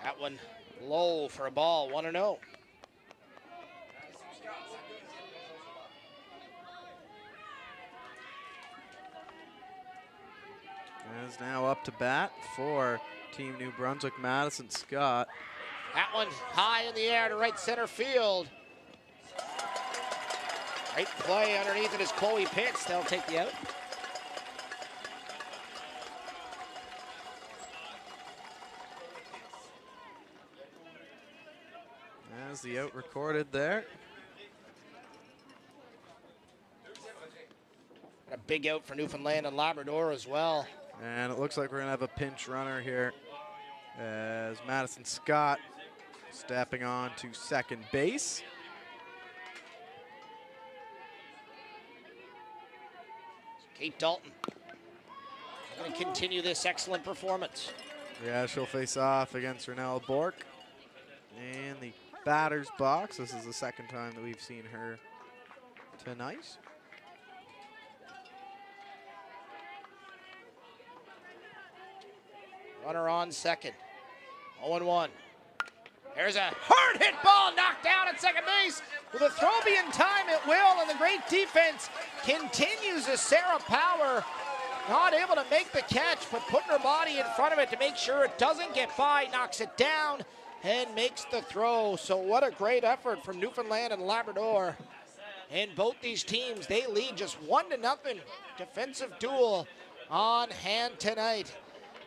That one low for a ball, 1-0. Is now up to bat for Team New Brunswick, Madison Scott. That one high in the air to right center field. Great play underneath it as Chloe Pitts. They'll take the out. As the out recorded there. A big out for Newfoundland and Labrador as well. And it looks like we're going to have a pinch runner here as Madison Scott stepping on to second base. Kate Dalton going to continue this excellent performance. Yeah, she'll face off against Renelle Bork in the batter's box. This is the second time that we've seen her tonight. Runner on second. 0-1. There's a hard hit ball knocked down at second base. With a throw be in time, it will, and the great defense continues as Sarah Power not able to make the catch, but putting her body in front of it to make sure it doesn't get by, knocks it down, and makes the throw. So what a great effort from Newfoundland and Labrador. And both these teams, they lead just 1-0. Defensive duel on hand tonight.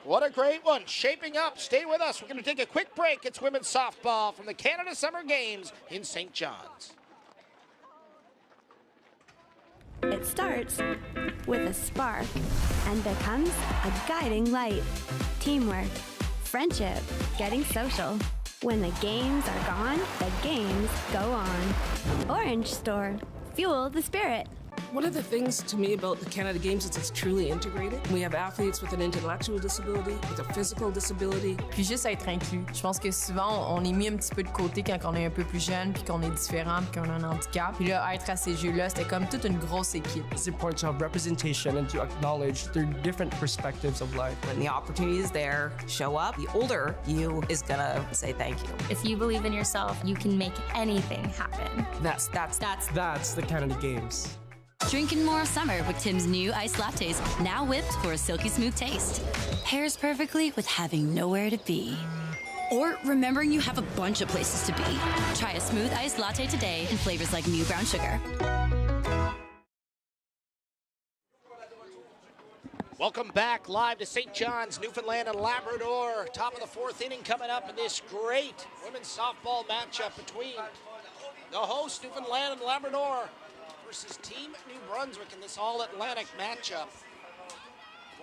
What a great one, shaping up. Stay with us. We're going to take a quick break. It's women's softball from the Canada Summer Games in St. John's. It starts with a spark and becomes a guiding light. Teamwork, friendship, getting social. When the games are gone, the games go on. Orange Store, fuel the spirit. One of the things to me about the Canada Games is it's truly integrated. We have athletes with an intellectual disability, with a physical disability. Puis juste être inclus. Je pense que souvent, on est mis un petit peu de côté quand on est un peu plus jeune, puis qu'on est différent, puis qu'on a un handicap. Puis là, être à ces jeux-là, c'était comme toute une grosse équipe. It's important to have representation and to acknowledge their different perspectives of life. When the opportunity is there, show up. The older you is gonna say thank you. If you believe in yourself, you can make anything happen. That's the Canada Games. Drinking more summer with Tim's new iced lattes, now whipped for a silky smooth taste. Pairs perfectly with having nowhere to be. Or remembering you have a bunch of places to be. Try a smooth iced latte today in flavors like new brown sugar. Welcome back live to St. John's, Newfoundland and Labrador. Top of the fourth inning coming up in this great women's softball matchup between the host, Newfoundland and Labrador, versus Team New Brunswick in this all-Atlantic matchup.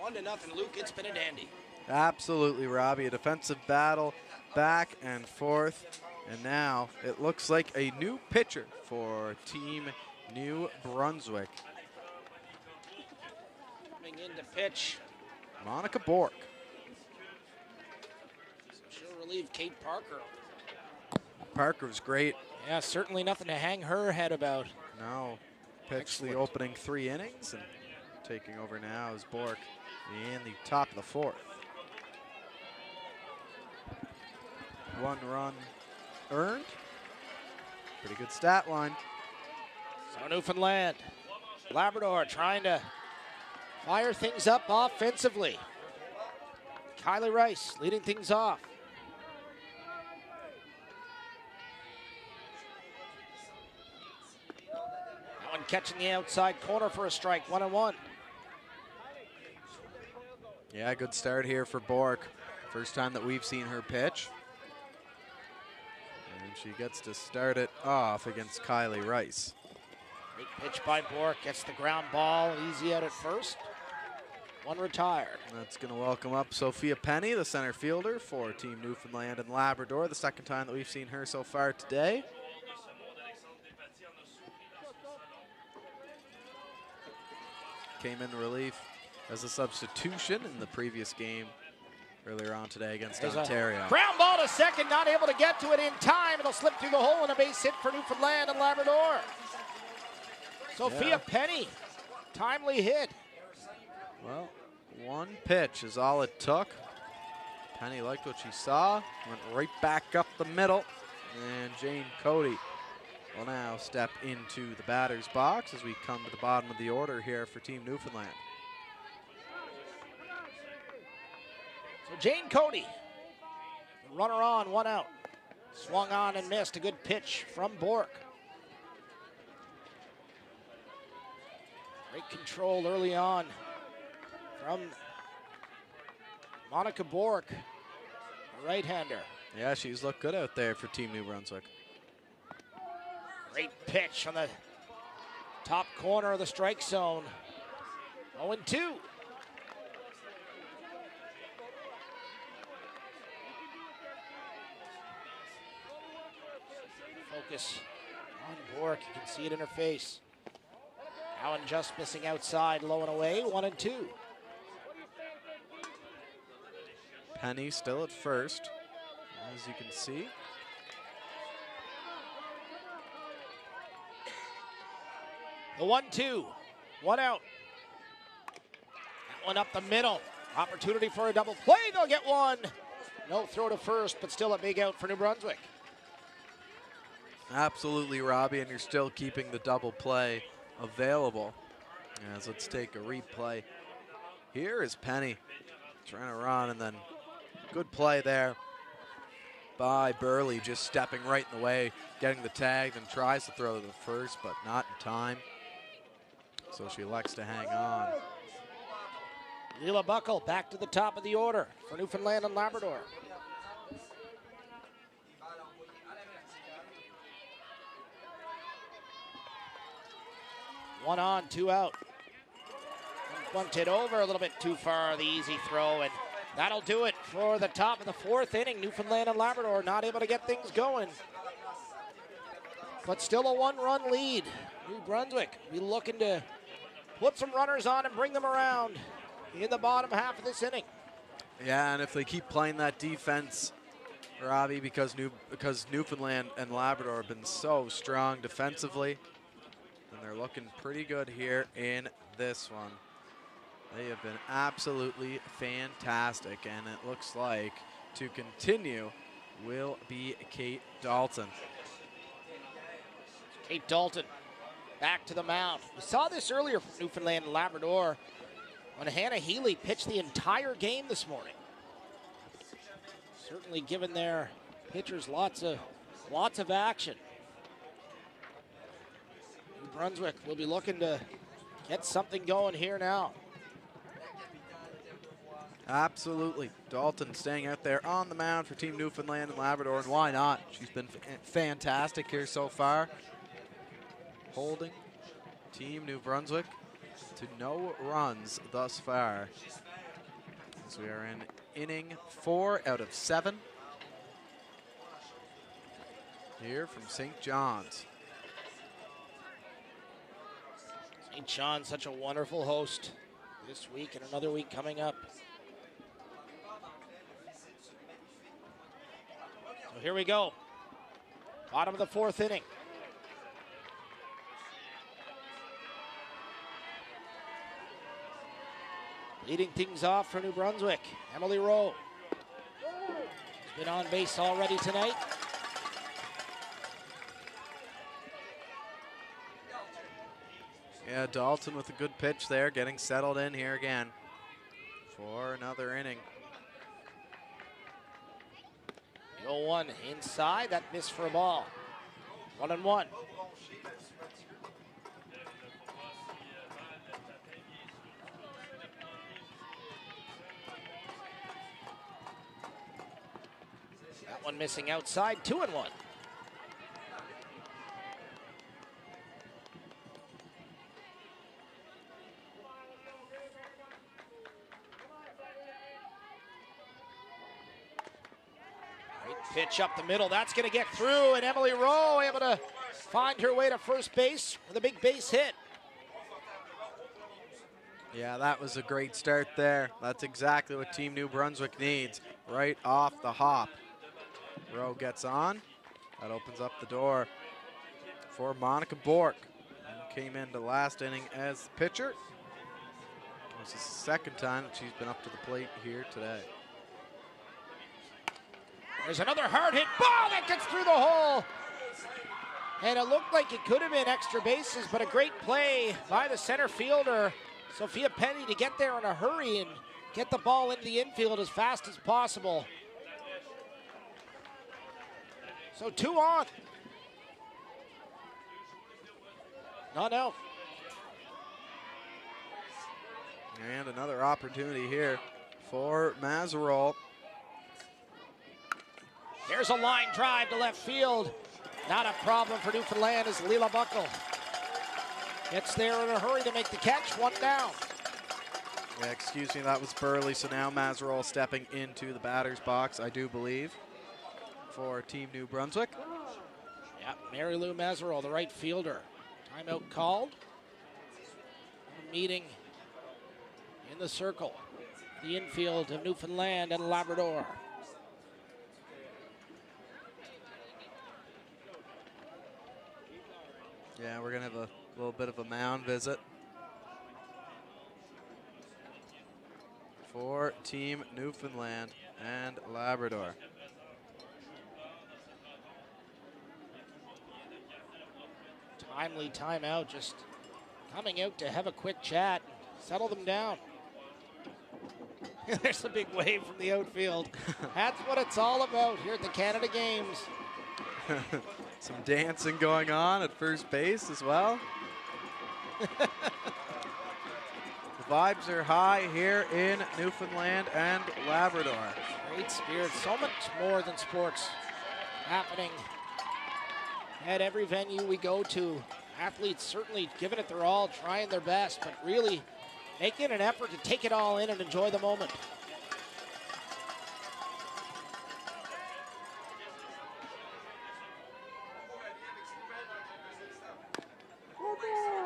1-0, Luke. It's been a dandy. Absolutely, Robbie. A defensive battle, back and forth. And now it looks like a new pitcher for Team New Brunswick. Coming in to pitch, Monica Bork. So she'll relieve Kate Parker. Parker was great. Yeah, certainly nothing to hang her head about. No. Pitched the opening 3 innings, and taking over now is Bork in the top of the fourth. 1 run earned. Pretty good stat line. So Newfoundland, Labrador trying to fire things up offensively. Kylie Rice leading things off. Catching the outside corner for a strike, 1-1. Yeah, good start here for Bork. First time that we've seen her pitch. And she gets to start it off against Kylie Rice. Great pitch by Bork, gets the ground ball, easy out at first. 1 retired. That's going to welcome up Sophia Penny, the center fielder for Team Newfoundland and Labrador. The second time that we've seen her so far today. came in relief as a substitution in the previous game earlier on today against There's Ontario. Ground ball to second, not able to get to it in time. It'll slip through the hole and a base hit for Newfoundland and Labrador. Sophia Penny, timely hit. Well, one pitch is all it took. Penny liked what she saw, went right back up the middle, and Jane Cody will now step into the batter's box as we come to the bottom of the order here for Team Newfoundland. So Jane Cody, the runner on, one out. Swung on and missed. A good pitch from Bork. Great control early on from Monica Bork, a right-hander. Yeah, she's looked good out there for Team New Brunswick. Great pitch on the top corner of the strike zone. 0-2. Focus on Bork. You can see it in her face. Allen just missing outside, low and away, 1-2. Penny still at first, as you can see. The 1-2, one out. That one up the middle. Opportunity for a double play. They'll get one. No throw to first, but still a big out for New Brunswick. Absolutely, Robbie, and you're still keeping the double play available. As let's take a replay. Here is Penny trying to run, and then good play there by Burley, just stepping right in the way, getting the tag, and tries to throw to the first, but not in time. So she elects to hang on. Leela Buckle back to the top of the order for Newfoundland and Labrador. One on, two out. Bunted over a little bit too far, the easy throw, and that'll do it for the top of the fourth inning. Newfoundland and Labrador not able to get things going, but still a one-run lead. New Brunswick be looking to put some runners on and bring them around in the bottom half of this inning. Yeah, and if they keep playing that defense, Robbie, because Newfoundland and Labrador have been so strong defensively, and they're looking pretty good here in this one. They have been absolutely fantastic, and it looks like to continue will be Kate Dalton. Kate Dalton back to the mound. We saw this earlier from Newfoundland and Labrador when Hannah Healy pitched the entire game this morning. Certainly given their pitchers lots of action. New Brunswick will be looking to get something going here now. Absolutely. Dalton staying out there on the mound for Team Newfoundland and Labrador, and why not? She's been fantastic here so far. Holding Team New Brunswick to no runs thus far. So we are in inning 4 out of 7 here from St. John's. St. John's, such a wonderful host this week and another week coming up. So here we go. Bottom of the fourth inning. Leading things off for New Brunswick, Emily Rowe. She's been on base already tonight. Yeah, Dalton with a good pitch there, getting settled in here again for another inning. The 0-1 inside, that missed for a ball. 1-1. That one missing outside, 2-1. Pitch up the middle, that's going to get through, and Emily Rowe able to find her way to first base with a big base hit. Yeah, that was a great start there. That's exactly what Team New Brunswick needs, right off the hop. Rowe gets on. That opens up the door for Monica Bork, who came into last inning as pitcher. This is the second time that she's been up to the plate here today. There's another hard hit ball that gets through the hole. And it looked like it could have been extra bases, but a great play by the center fielder, Sophia Penny, to get there in a hurry and get the ball into the infield as fast as possible. So 2 on. Not out. And another opportunity here for Mazarol. There's a line drive to left field. Not a problem for Newfoundland as Leela Buckle gets there in a hurry to make the catch. 1 down. Yeah, excuse me, that was Burley. So now Mazarol stepping into the batter's box, I do believe, for Team New Brunswick. Yeah, Mary Lou Mazarol, the right fielder. Timeout called. A meeting in the circle. The infield of Newfoundland and Labrador. Yeah, we're going to have a little bit of a mound visit for Team Newfoundland and Labrador. Timely timeout, just coming out to have a quick chat, settle them down. There's a big wave from the outfield. That's what it's all about here at the Canada Games. Some dancing going on at first base as well. The vibes are high here in Newfoundland and Labrador. Great spirit, so much more than sports happening at every venue we go to. Athletes certainly giving it their all, trying their best, but really making an effort to take it all in and enjoy the moment.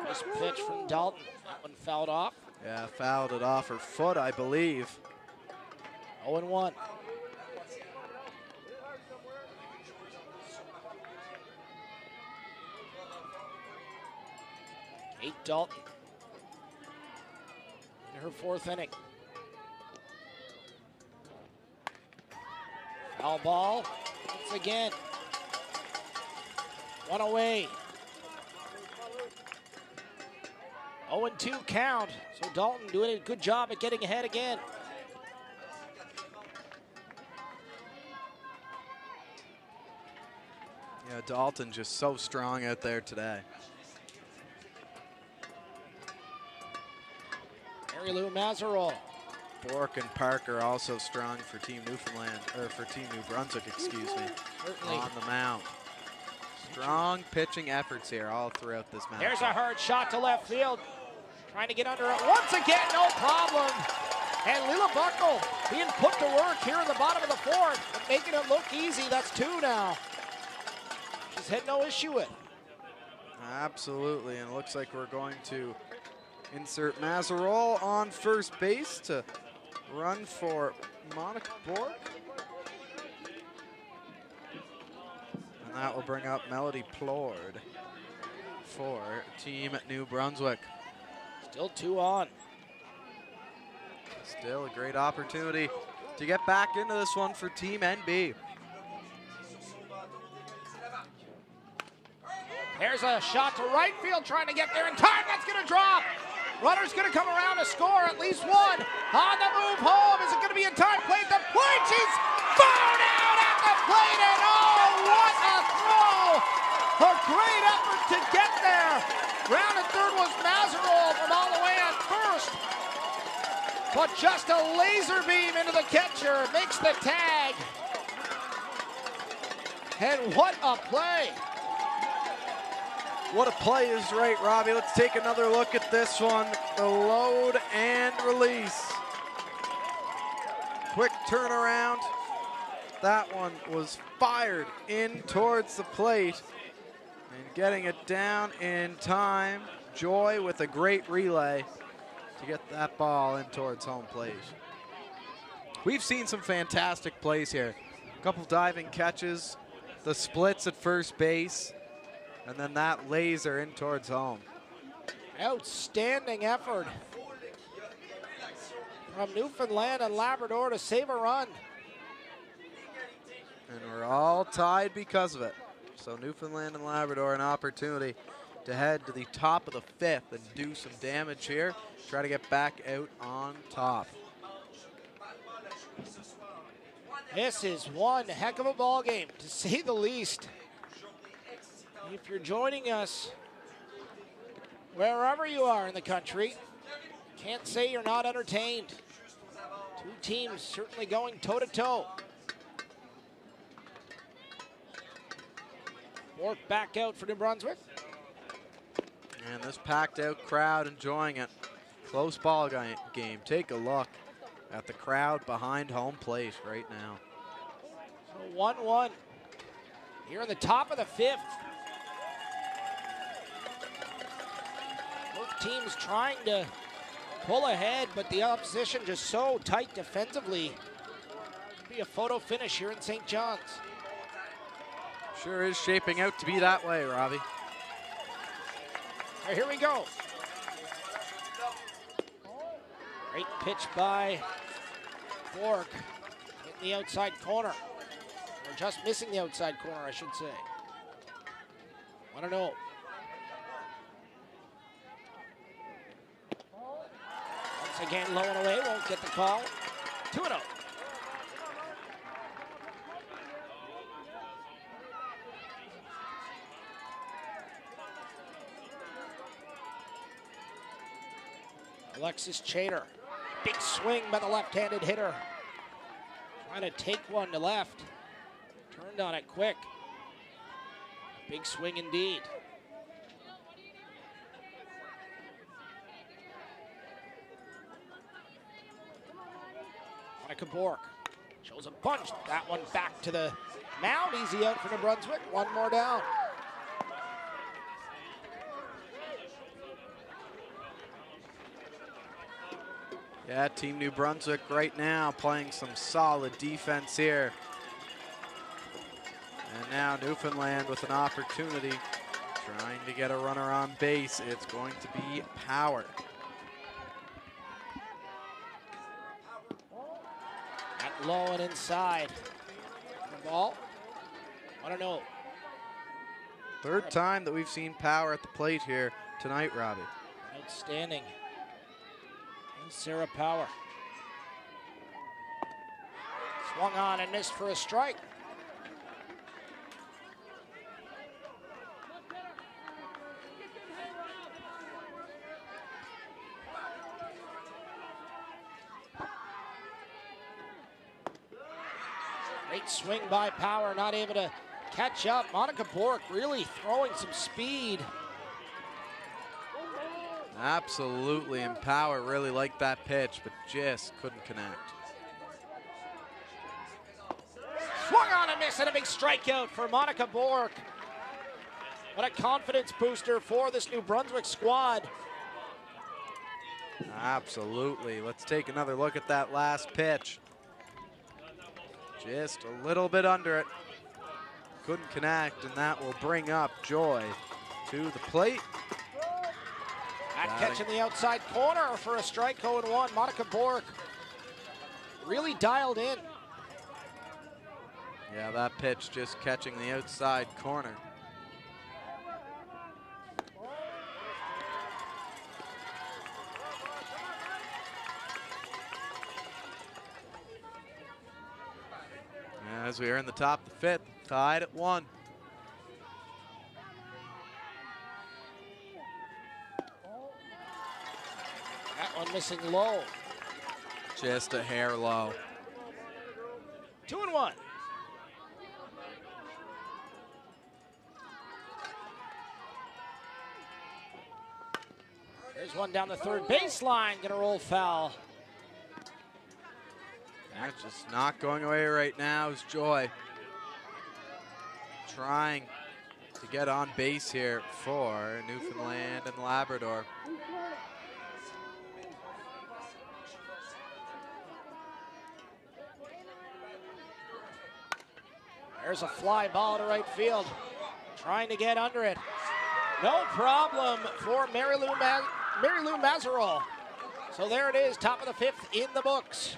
Nice pitch from Dalton. That one fouled off. Yeah, fouled it off her foot, I believe. 0-1. Kate Dalton in her 4th inning. Foul ball once again. 1 away. 0-2 count. So Dalton doing a good job at getting ahead again. Yeah, Dalton just so strong out there today. Mary Lou Mazarol. Bork and Parker also strong for Team Newfoundland, or for Team New Brunswick, excuse me. Certainly. On the mound. Strong pitching efforts here all throughout this match. There's a hard shot to left field. Trying to get under it once again, no problem. And Leela Buckle being put to work here in the bottom of the 4th, but making it look easy. That's 2 now. She's had no issue with. Absolutely, and it looks like we're going to insert Mazarol on first base to run for Monica Bork. And that will bring up Melody Plord for Team New Brunswick. Still 2 on. Still a great opportunity to get back into this one for Team NB. There's a shot to right field, trying to get there in time. That's going to drop. Runner's going to come around to score at least 1. On the move home. Is it going to be in time? Plate the plate. She's thrown out at the plate. And oh, what a throw. A great effort to get there. Round at third was Mazarol from all the way at first. But just a laser beam into the catcher. Makes the tag. And what a play. What a play is right, Robbie. Let's take another look at this one. The load and release. Quick turnaround. That one was fired in towards the plate. And getting it down in time. Joy with a great relay. to get that ball in towards home plate. We've seen some fantastic plays here. A couple diving catches, the splits at first base, and then that laser in towards home. Outstanding effort from Newfoundland and Labrador to save a run. And we're all tied because of it. So Newfoundland and Labrador an opportunity to head to the top of the 5th and do some damage here. Try to get back out on top. This is one heck of a ball game, to say the least. If you're joining us wherever you are in the country, can't say you're not entertained. Two teams certainly going toe-to-toe. Bork back out for New Brunswick. And this packed out crowd enjoying it. Close ball game. Take a look at the crowd behind home plate right now. So 1-1 here in the top of the 5th. Both teams trying to pull ahead, but the opposition just so tight defensively. Be a photo finish here in St. John's. Sure is shaping out to be that way, Robbie. All right, here we go. Great pitch by Bork in the outside corner. Or just missing the outside corner, I should say. 1-0. Once again, low and away, won't get the call. 2-0. Alexis Chater, big swing by the left-handed hitter. Trying to take one to left. Turned on it quick. Big swing indeed. Monica Bork shows a bunch. That one back to the mound. Easy out for New Brunswick. One more down. Yeah, Team New Brunswick right now playing some solid defense here. And now Newfoundland with an opportunity, trying to get a runner on base. It's going to be Power. At low and inside. The ball. 1-0. Third time that we've seen Power at the plate here tonight, Robbie. Outstanding. Sarah Power. Swung on and missed for a strike. Great swing by Power, not able to catch up. Monica Bork really throwing some speed. Absolutely, and Power really liked that pitch, but just couldn't connect. Swung on and missed, and a big strikeout for Monica Bork. What a confidence booster for this New Brunswick squad. Absolutely. Let's take another look at that last pitch. Just a little bit under it. Couldn't connect, and that will bring up Joy to the plate. That catch in the outside corner for a strike, 0-1. Monica Bork really dialed in. Yeah, that pitch just catching the outside corner. As we are in the top of the 5th, tied at 1. That one missing low. Just a hair low. 2-1. There's one down the third baseline, gonna roll foul. That's just not going away right now is Joy. Trying to get on base here for Newfoundland and Labrador. There's a fly ball to right field. Trying to get under it. No problem for Mary Lou Mazarol. So there it is, top of the 5th in the books.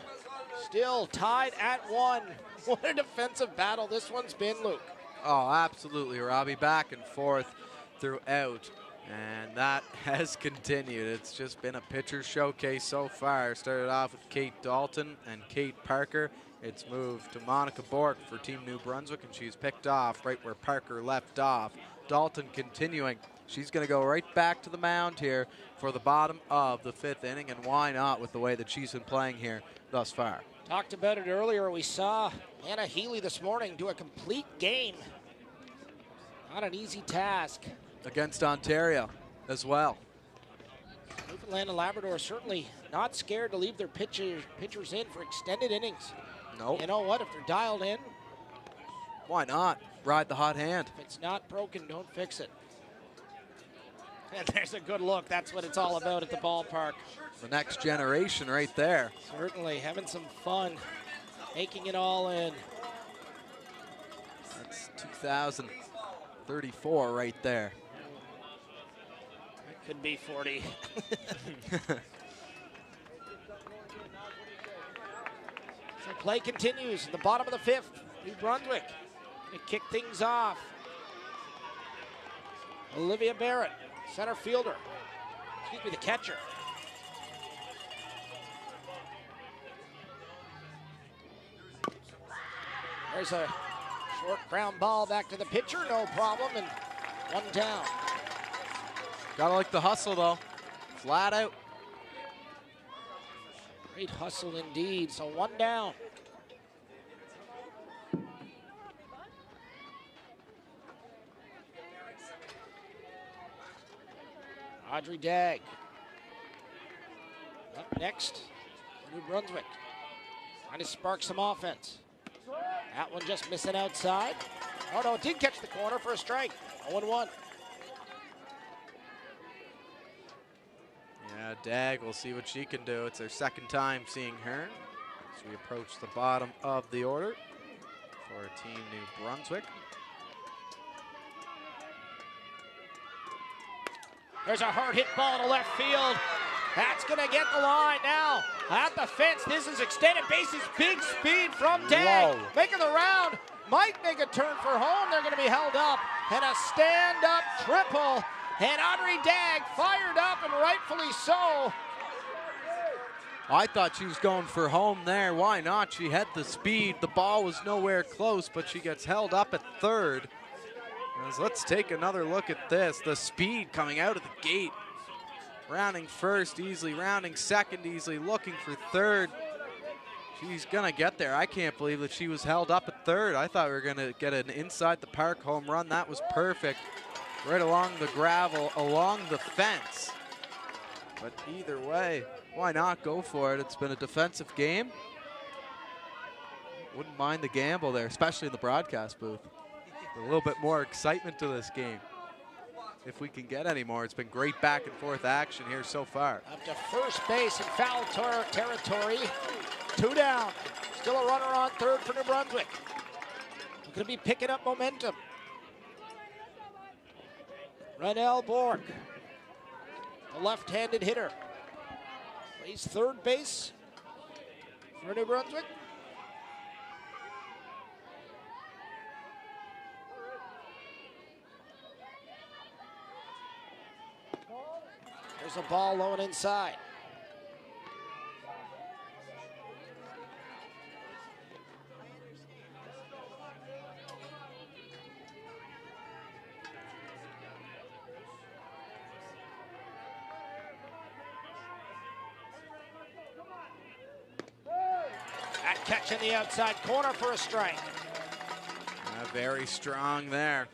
Still tied at 1. What a defensive battle this one's been, Luke. Oh, absolutely, Robbie. Back and forth throughout. And that has continued. It's just been a pitcher showcase so far. Started off with Kate Dalton and Kate Parker. It's moved to Monica Bork for Team New Brunswick, and she's picked off right where Parker left off. Dalton continuing. She's going to go right back to the mound here for the bottom of the 5th inning, and why not with the way that she's been playing here thus far. Talked about it earlier. We saw Anna Healy this morning do a complete game. Not an easy task. Against Ontario as well. Newfoundland and Labrador certainly not scared to leave their pitchers in for extended innings. Nope. You know what? If they're dialed in, why not? Ride the hot hand. If it's not broken, don't fix it. And there's a good look. That's what it's all about at the ballpark. The next generation right there. Certainly having some fun, taking it all in. That's 2034 right there. It could be 40. So play continues in the bottom of the 5th. New Brunswick to kick things off. Olivia Barrett, center fielder. Excuse me, the catcher. There's a short ground ball back to the pitcher, no problem, and 1 down. Gotta like the hustle though, flat out. Great hustle indeed, so 1 down. Audrey Dagg up next for New Brunswick. Trying to spark some offense. That one just missing outside. Oh no, it did catch the corner for a strike. 0-1. Yeah, Dagg, we'll see what she can do. It's their 2nd time seeing her as we approach the bottom of the order for Team New Brunswick. There's a hard hit ball to left field. That's going to get the line now. At the fence, this is extended bases. Big speed from Dagg. Whoa. Making the round. Might make a turn for home. They're going to be held up. And a stand-up triple. And Audrey Dagg fired up, and rightfully so. I thought she was going for home there. Why not? She had the speed. The ball was nowhere close, but she gets held up at 3rd. Let's take another look at this. The speed coming out of the gate. Rounding 1st easily, rounding 2nd easily, looking for 3rd. She's gonna get there. I can't believe that she was held up at 3rd. I thought we were gonna get an inside the park home run. That was perfect. Right along the gravel, along the fence. But either way, why not go for it? It's been a defensive game. Wouldn't mind the gamble there, especially in the broadcast booth. A little bit more excitement to this game, if we can get any more. It's been great back and forth action here so far. Up to first base in foul territory. 2 down. Still a runner on 3rd for New Brunswick. We're going to be picking up momentum. Renelle Bork, the left-handed hitter, plays 3rd base for New Brunswick. There's a ball low and inside. That catch in the outside corner for a strike. Very strong there.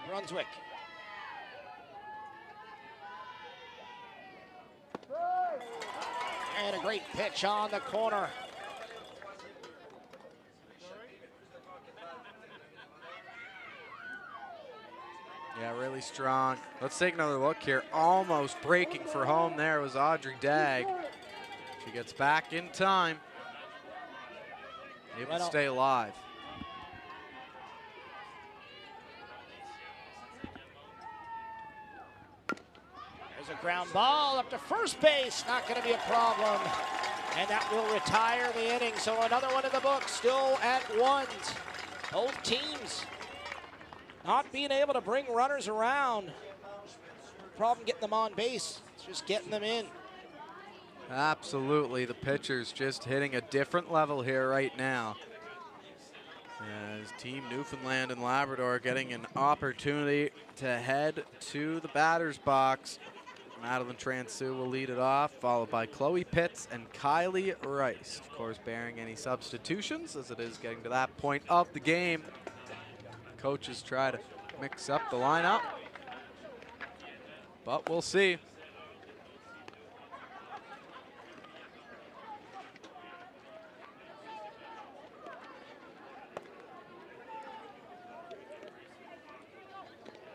Brunswick. And a great pitch on the corner. Yeah, really strong. Let's take another look here. Almost breaking for home there was Audrey Dagg. She gets back in time. Able to stay alive. There's a ground ball up to first base. Not going to be a problem. And that will retire the inning. So another one in the book, still at ones. Both teams not being able to bring runners around. Problem getting them on base. It's just getting them in. Absolutely. The pitcher's just hitting a different level here right now. As Team Newfoundland and Labrador getting an opportunity to head to the batter's box. Madeline Transu will lead it off, followed by Chloe Pitts and Kylie Rice. Of course, bearing any substitutions as it is getting to that point of the game. Coaches try to mix up the lineup, but we'll see.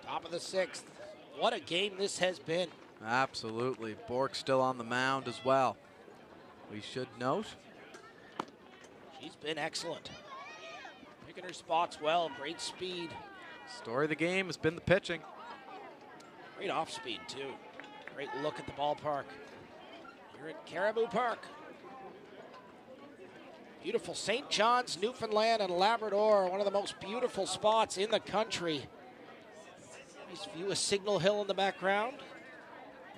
Top of the sixth. What a game this has been. Absolutely. Bork still on the mound as well. We should note. She's been excellent. Picking her spots well, great speed. Story of the game has been the pitching. Great off speed too. Great look at the ballpark. Here at Caribou Park. Beautiful St. John's, Newfoundland and Labrador. One of the most beautiful spots in the country. Nice view of Signal Hill in the background.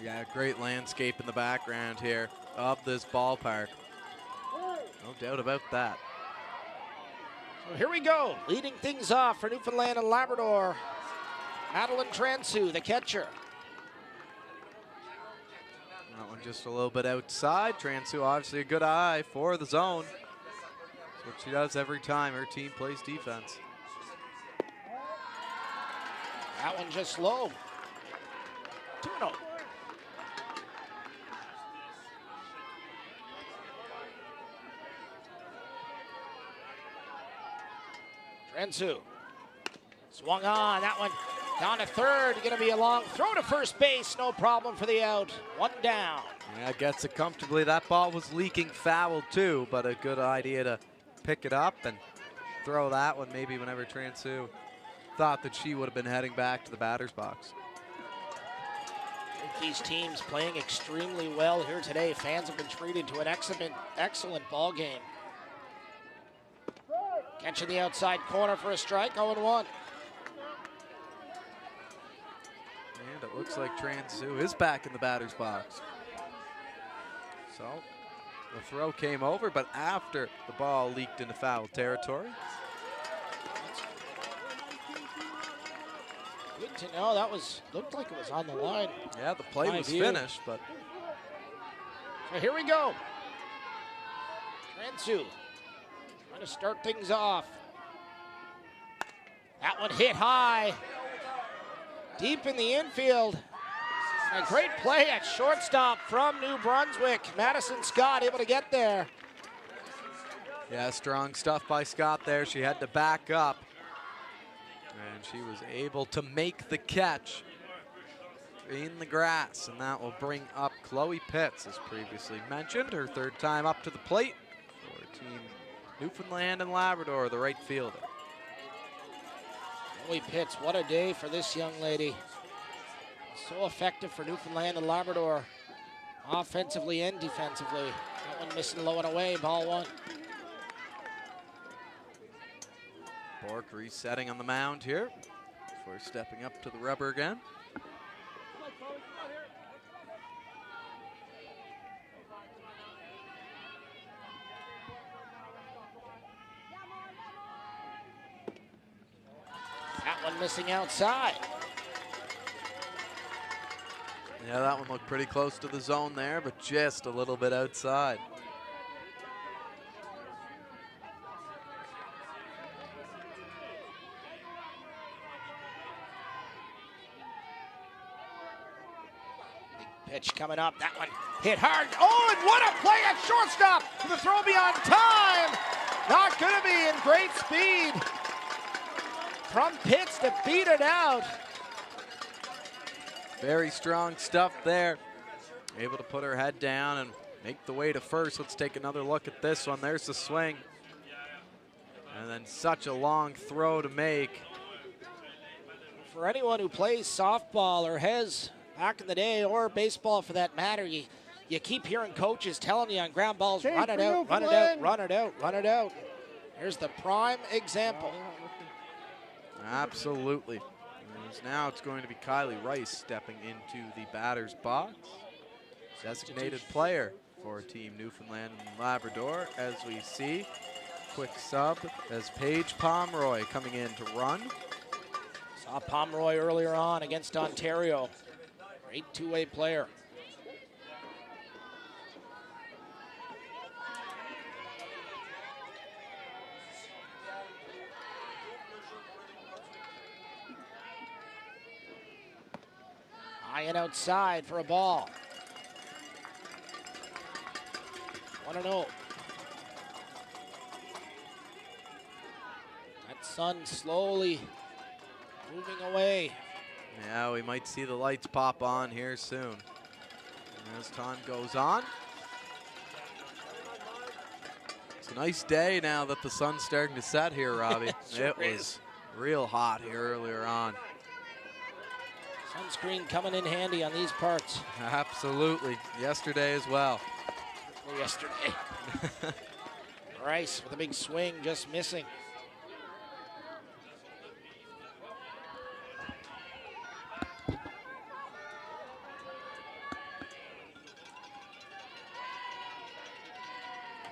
Yeah, great landscape in the background here of this ballpark. No doubt about that. So here we go, leading things off for Newfoundland and Labrador. Madeline Transu, the catcher. That one just a little bit outside. Transu obviously a good eye for the zone. That's what she does every time her team plays defense. That one just low. 2-0. Transu swung on, that one down to third, going to be a long throw to first base, no problem for the out, one down. Yeah, gets it comfortably. That ball was leaking foul too, but a good idea to pick it up and throw that one maybe whenever Transu thought that she would have been heading back to the batter's box. These teams playing extremely well here today. Fans have been treated to an excellent ball game. Catching the outside corner for a strike, 0-1. And it looks like Transu is back in the batter's box. So the throw came over, but after the ball leaked into foul territory. Good to know. That looked like it was on the line. Yeah, the play was finished, but. So here we go. Transu trying to start things off. That one hit high. Deep in the infield. A great play at shortstop from New Brunswick. Madison Scott able to get there. Yeah, strong stuff by Scott there. She had to back up. And she was able to make the catch in the grass. And that will bring up Chloe Pitts, as previously mentioned. Her third time up to the plate for Team Newfoundland and Labrador, the right fielder. Chloe Pitts, what a day for this young lady. So effective for Newfoundland and Labrador, offensively and defensively. That one missing low and away, ball one. Bork resetting on the mound here before stepping up to the rubber again. That one missing outside. Yeah, that one looked pretty close to the zone there, but just a little bit outside. Pitch coming up, that one hit hard. Oh, and what a play at shortstop for the throw beyond time. Not gonna be in great speed from Pitts to beat it out. Very strong stuff there. Able to put her head down and make the way to first. Let's take another look at this one. There's the swing. And then such a long throw to make. For anyone who plays softball or has back in the day, or baseball for that matter, you keep hearing coaches telling you on ground balls, run it out, run it out, run it out, run it out. Here's the prime example. Absolutely. Now it's going to be Kylie Rice stepping into the batter's box. Designated player for Team Newfoundland and Labrador, as we see. Quick sub as Paige Pomeroy coming in to run. Saw Pomeroy earlier on against Ontario. Great two-way player. High and outside for a ball. 1-0. That sun slowly moving away. Yeah, we might see the lights pop on here soon as time goes on. It's a nice day now that the sun's starting to set here, Robbie. Sure it was real hot here earlier on. Sunscreen coming in handy on these parts. Absolutely. Yesterday as well. Or yesterday. Rice with a big swing, just missing.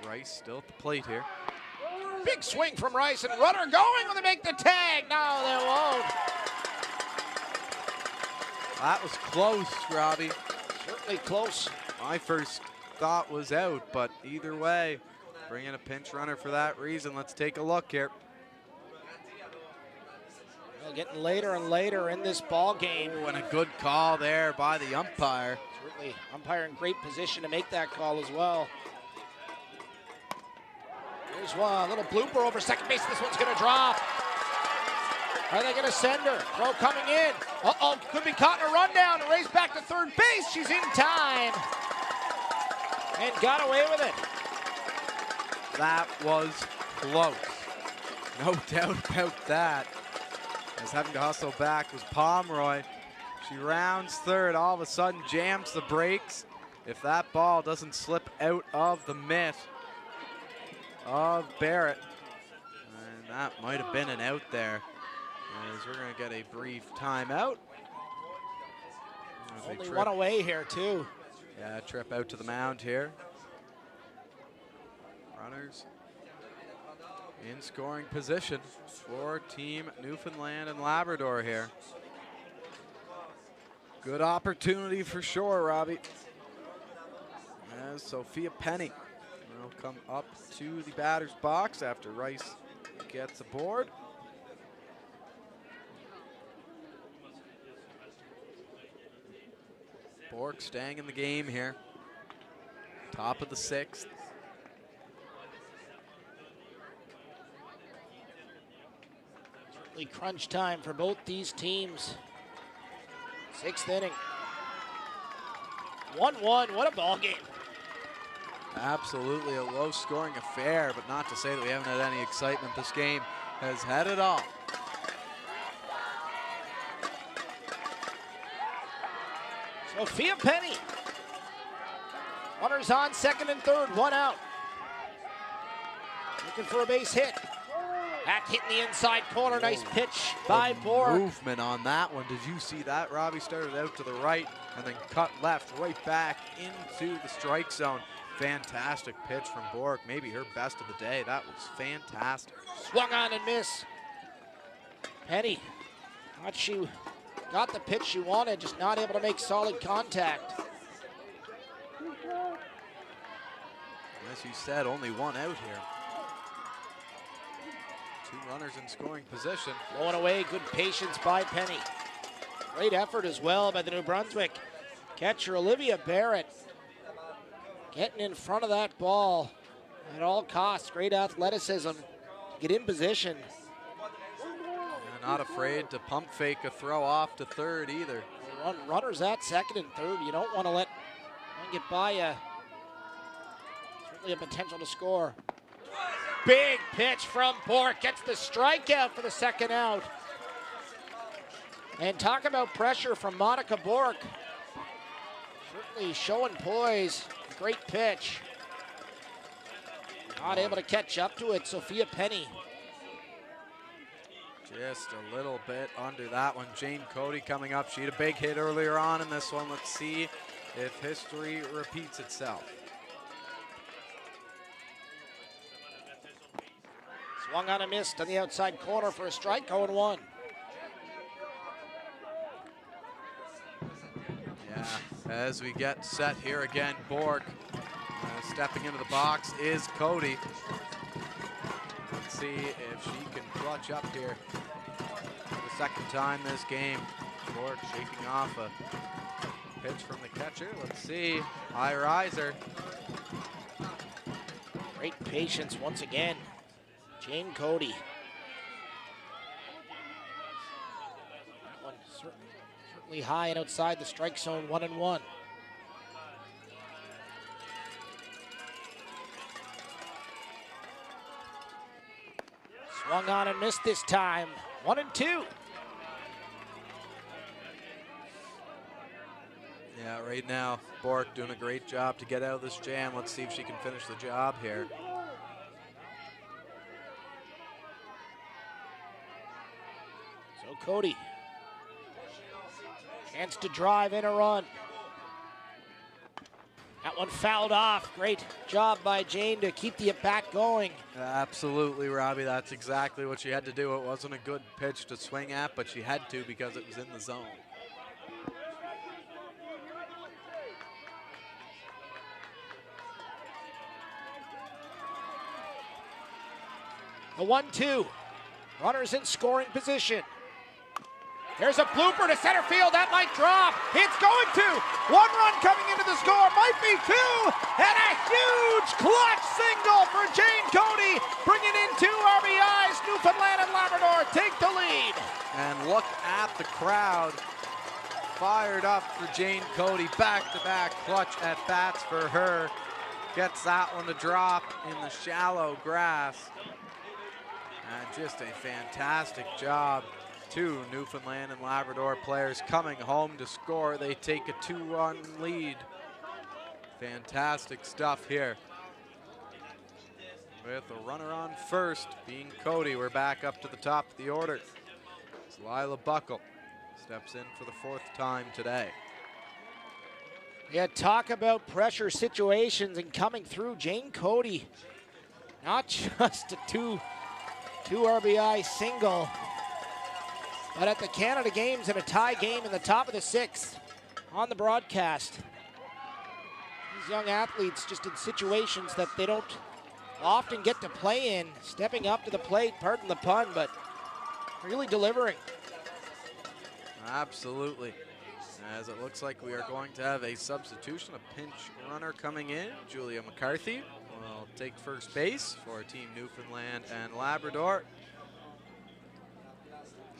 Rice still at the plate here. Big swing from Rice, and runner going when they make the tag. No, they won't. That was close, Robbie. Certainly close. My first thought was out, but either way, bring in a pinch runner for that reason. Let's take a look here. Well, getting later and later in this ball game. Oh, and a good call there by the umpire. Certainly, umpire in great position to make that call as well. Here's one, a little blooper over second base. This one's going to drop. Are they going to send her? Throw coming in. Uh-oh, could be caught in a rundown. A race back to third base. She's in time. And got away with it. That was close. No doubt about that. As having to hustle back was Pomeroy. She rounds third, all of a sudden jams the brakes. If that ball doesn't slip out of the mitt of Barrett, and that might have been an out there, as we're going to get a brief timeout. Only one away here, too. Yeah, trip out to the mound here. Runners in scoring position for Team Newfoundland and Labrador here. Good opportunity for sure, Robbie. As Sophia Penny will come up to the batter's box after Rice gets aboard. Bork staying in the game here. Top of the sixth. Certainly crunch time for both these teams. Sixth inning. 1-1, what a ball game. Absolutely a low-scoring affair, but not to say that we haven't had any excitement. This game has had it all. Sophia Penny. Runners on second and third, one out. Looking for a base hit. That hit in the inside corner, nice pitch by Borg. Movement on that one. Did you see that? Robbie started out to the right and then cut left right back into the strike zone. Fantastic pitch from Borg, maybe her best of the day. That was fantastic. Swung on and miss. Penny, thought she got the pitch she wanted, just not able to make solid contact. As you said, only one out here. Two runners in scoring position. Blowing away, good patience by Penny. Great effort as well by the New Brunswick catcher, Olivia Barrett. Getting in front of that ball at all costs. Great athleticism to get in position. And not afraid to pump fake a throw off to third either. Runners at second and third. You don't want to let one get by you. Certainly a potential to score. Big pitch from Bork. Gets the strikeout for the second out. And talk about pressure from Monica Bork. Certainly showing poise. Great pitch. Not able to catch up to it. Sophia Penny. Just a little bit under that one. Jane Cody coming up. She had a big hit earlier on in this one. Let's see if history repeats itself. Swung on and missed on the outside corner for a strike, 0-1. Yeah, as we get set here again, Bork stepping into the box is Cody. Let's see if she can clutch up here for the second time this game. Bork shaking off a pitch from the catcher. Let's see, high riser. Great patience once again. Jane Cody. That one certainly high and outside the strike zone, 1-1. Swung on and missed this time, 1-2. Yeah, right now, Bork doing a great job to get out of this jam. Let's see if she can finish the job here. So Cody, chance to drive in a run. That one fouled off. Great job by Jane to keep the at-bat going. Absolutely, Robbie. That's exactly what she had to do. It wasn't a good pitch to swing at, but she had to because it was in the zone. The 1-2. Runners in scoring position. There's a blooper to center field. That might drop. It's going to. One run coming into the score. Might be two. And a huge clutch single for Jane Cody. Bringing in 2 RBIs. Newfoundland and Labrador take the lead. And look at the crowd. Fired up for Jane Cody. Back-to-back clutch at bats for her. Gets that one to drop in the shallow grass. And just a fantastic job. 2 Newfoundland and Labrador players coming home to score. They take a 2-run lead. Fantastic stuff here. With a runner on first being Cody. We're back up to the top of the order. It's Lila Buckle. Steps in for the 4th time today. Yeah, talk about pressure situations and coming through. Jane Cody, not just a 2 RBI single, but at the Canada Games in a tie game in the top of the 6th on the broadcast. These young athletes just in situations that they don't often get to play in, stepping up to the plate, pardon the pun, but really delivering. Absolutely. As it looks like we are going to have a substitution, a pinch runner coming in. Julia McCarthy will take first base for Team Newfoundland and Labrador.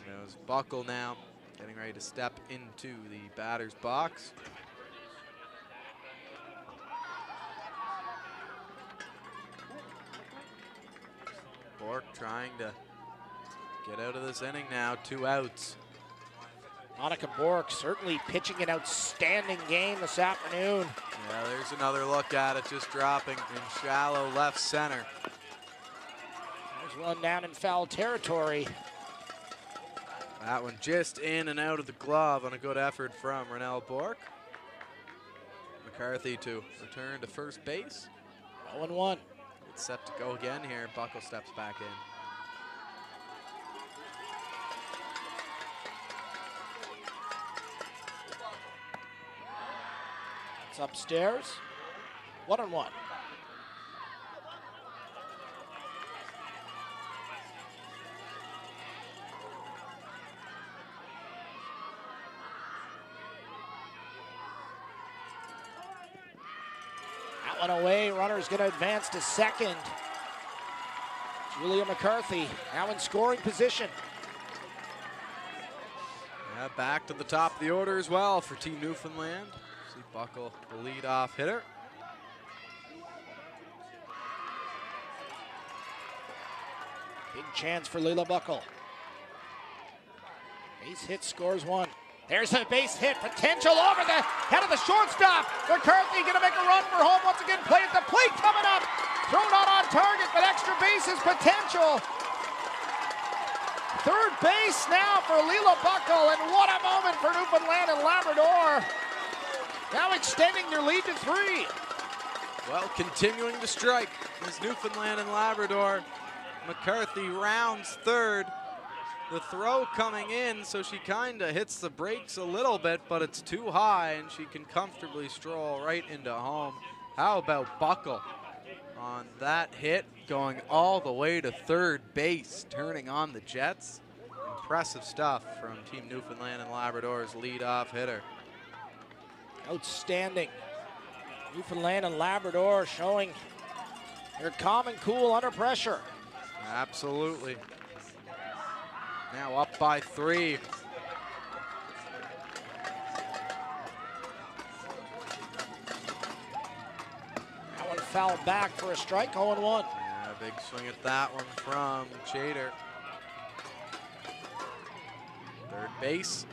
There's Buckle now getting ready to step into the batter's box. Bork trying to get out of this inning now, 2 outs. Monica Bork certainly pitching an outstanding game this afternoon. Yeah, there's another look at it, just dropping in shallow left center. There's one down in foul territory. That one just in and out of the glove on a good effort from Renelle Bork. McCarthy to return to first base. 0-1. It's set to go again here. Buckle steps back in. It's upstairs. 1-1. That one away. Runner's going to advance to second. Julia McCarthy now in scoring position. Yeah, back to the top of the order as well for Team Newfoundland. See Buckle, the lead-off hitter. Big chance for Leela Buckle. Base hit, scores one. There's a base hit, potential over the head of the shortstop. McCarthy gonna make a run for home once again. Play at the plate coming up. Thrown out on target, but extra bases potential. Third base now for Leela Buckle, and what a moment for Newfoundland and Labrador. Now extending their lead to 3. Well, continuing to strike is Newfoundland and Labrador. McCarthy rounds third. The throw coming in, so she kind of hits the brakes a little bit, but it's too high, and she can comfortably stroll right into home. How about Buckle on that hit, going all the way to third base, turning on the Jets? Impressive stuff from Team Newfoundland and Labrador's leadoff hitter. Outstanding. Newfoundland and Labrador showing they're calm and cool under pressure. Absolutely. Now up by 3. That one fouled back for a strike, 0-1. Yeah, big swing at that one from Chater. Third base.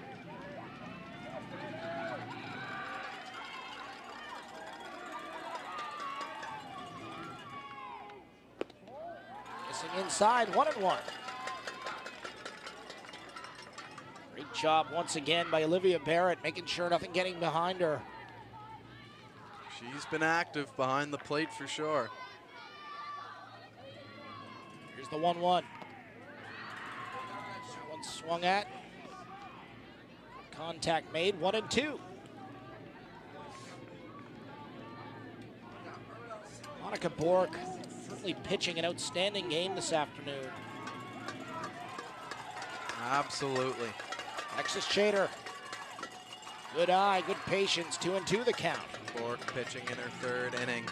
Missing inside, 1-1. Great job once again by Olivia Barrett, making sure nothing getting behind her. She's been active behind the plate for sure. Here's the 1-1. One swung at. Contact made, 1-2. Monica Bork certainly pitching an outstanding game this afternoon. Absolutely. Alexis Chater. Good eye, good patience, 2-2 the count. Bork pitching in her third inning.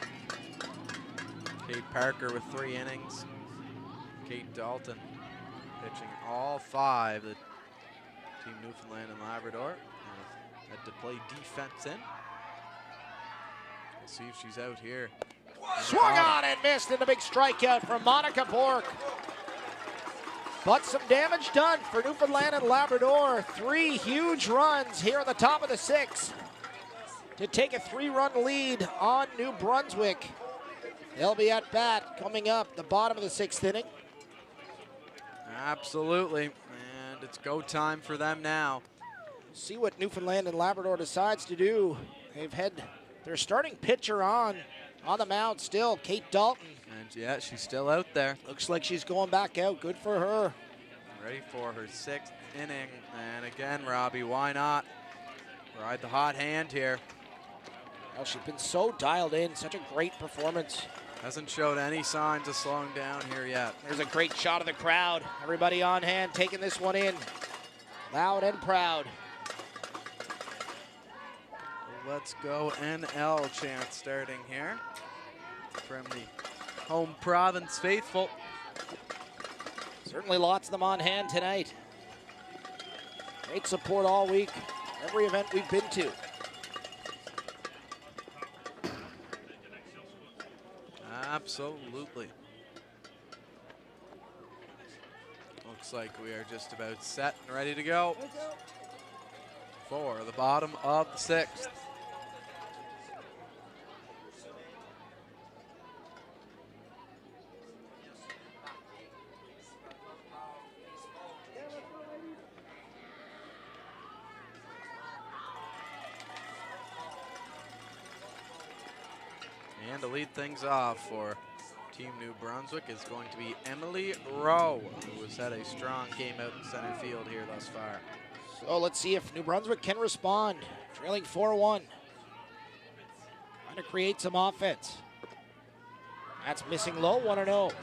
Kate Parker with 3 innings. Kate Dalton pitching all 5. The Team Newfoundland and Labrador had to play defense in. We'll see if she's out here. Swung on and missed, and a big strikeout from Monica Bork. But some damage done for Newfoundland and Labrador. 3 huge runs here at the top of the 6th to take a 3-run lead on New Brunswick. They'll be at bat coming up the bottom of the 6th inning. Absolutely, and it's go time for them now. See what Newfoundland and Labrador decides to do. They've had their starting pitcher on the mound still, Kate Dalton. And yeah, she's still out there. Looks like she's going back out. Good for her. Ready for her 6th inning. And again, Robbie, why not ride the hot hand here? Well, she's been so dialed in. Such a great performance. Hasn't showed any signs of slowing down here yet. There's a great shot of the crowd. Everybody on hand taking this one in. Loud and proud. Let's go NL chant starting here from the home province faithful. Certainly lots of them on hand tonight. Great support all week. Every event we've been to. Absolutely. Looks like we are just about set and ready to go for the bottom of the 6th. And to lead things off for Team New Brunswick is going to be Emily Rowe, who has had a strong game out in center field here thus far. So let's see if New Brunswick can respond. Trailing 4-1. Trying to create some offense. That's missing low, 1-0.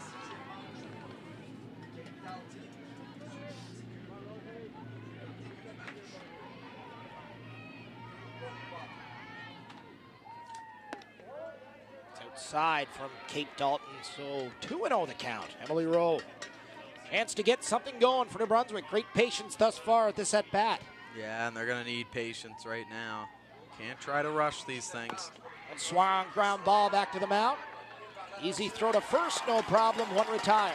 Outside from Kate Dalton, so 2-0 the count. Emily Rowe. Chance to get something going for New Brunswick. Great patience thus far at this at-bat. Yeah, and they're going to need patience right now. Can't try to rush these things. And swung ground ball back to the mound. Easy throw to first, no problem, one retired.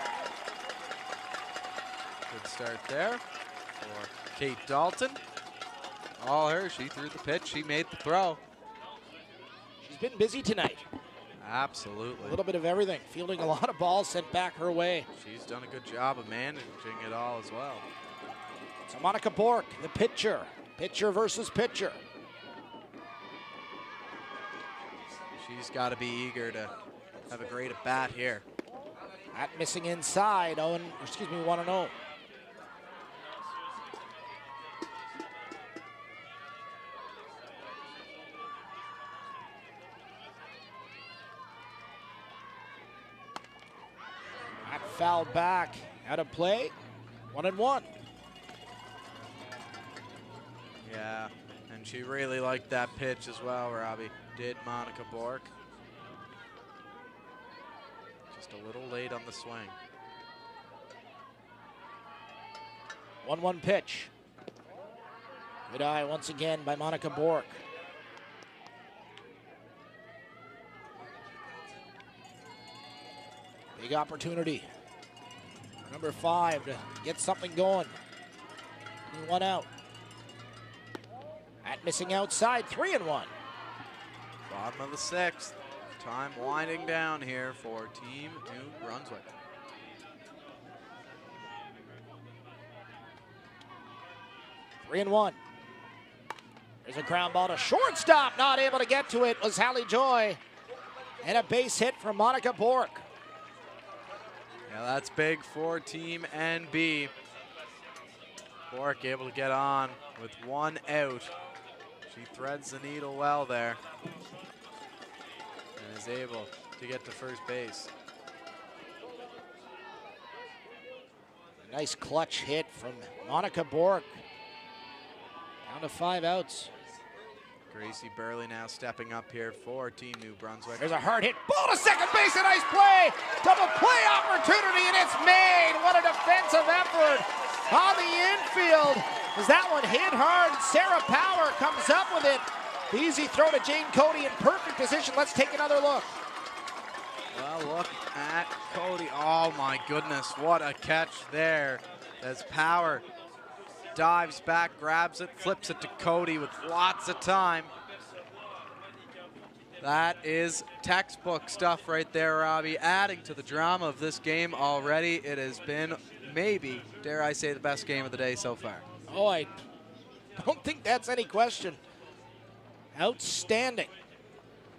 Good start there for Kate Dalton. All her, she threw the pitch, she made the throw. She's been busy tonight. Absolutely. A little bit of everything, fielding a lot of balls sent back her way. She's done a good job of managing it all as well. So Monica Bork, the pitcher. Pitcher versus pitcher. She's got to be eager to have a great at bat here. At missing inside, 1-0. That foul back, out of play, 1-1. Yeah, and she really liked that pitch as well, Robbie. Did Monica Bork. Just a little late on the swing. 1-1 pitch. Good eye once again by Monica Bork. Big opportunity. Number 5 to get something going. 1 out. At missing outside, 3-1. Bottom of the 6th. Time winding down here for Team New Brunswick. Three and one. There's a ground ball to shortstop. Not able to get to it was Hallie Joy. And a base hit from Monica Bork. Yeah, that's big for Team NB. Bork able to get on with 1 out. She threads the needle well there and is able to get to first base. A nice clutch hit from Monica Bork. Down to 5 outs. Gracie Burley now stepping up here for Team New Brunswick. There's a hard hit. Ball to second base. A nice play. Double play opportunity, and it's made. What a defensive effort on the infield. As that one hit hard. Sarah Power comes up with it. The easy throw to Jane Cody in perfect position. Let's take another look. Well, look at Cody. Oh my goodness, what a catch there. As Power dives back, grabs it, flips it to Cody with lots of time. That is textbook stuff right there, Robbie. Adding to the drama of this game already. It has been maybe, dare I say, the best game of the day so far. Oh, I don't think that's any question. Outstanding.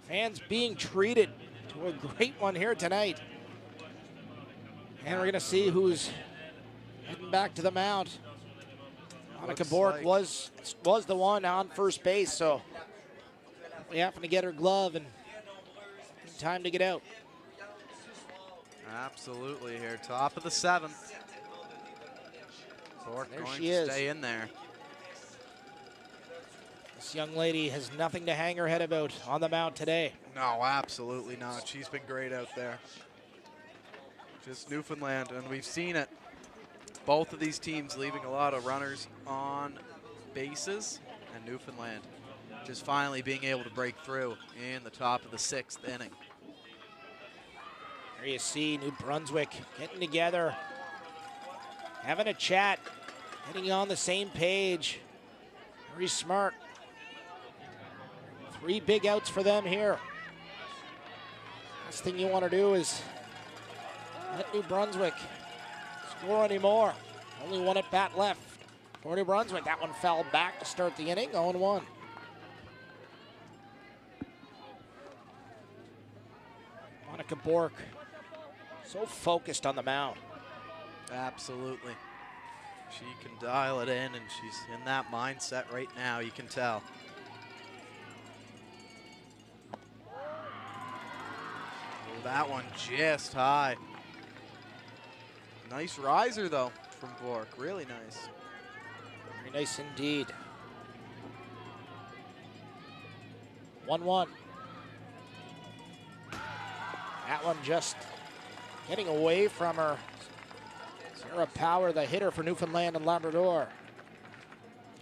Fans being treated to a great one here tonight. And we're going to see who's heading back to the mound. Monica Bork was the one on first base, so we happen to get her glove and time to get out. Absolutely here, top of the 7th. Bork there going she to is. stay in there. This young lady has nothing to hang her head about on the mound today. No, absolutely not. She's been great out there. Just Newfoundland, and we've seen it. Both of these teams leaving a lot of runners on bases, and Newfoundland just finally being able to break through in the top of the 6th inning. There you see New Brunswick getting together, having a chat, getting on the same page. Very smart. 3 big outs for them here. Last thing you want to do is let New Brunswick score anymore. Only 1 at bat left for New Brunswick. That one fell back to start the inning, 0-1. Monica Bork, so focused on the mound. Absolutely. She can dial it in, and she's in that mindset right now, you can tell. Oh, that one just high. Nice riser, though, from Bork. Really nice. Very nice indeed. 1-1. That one just getting away from her. Sarah Power, the hitter for Newfoundland and Labrador.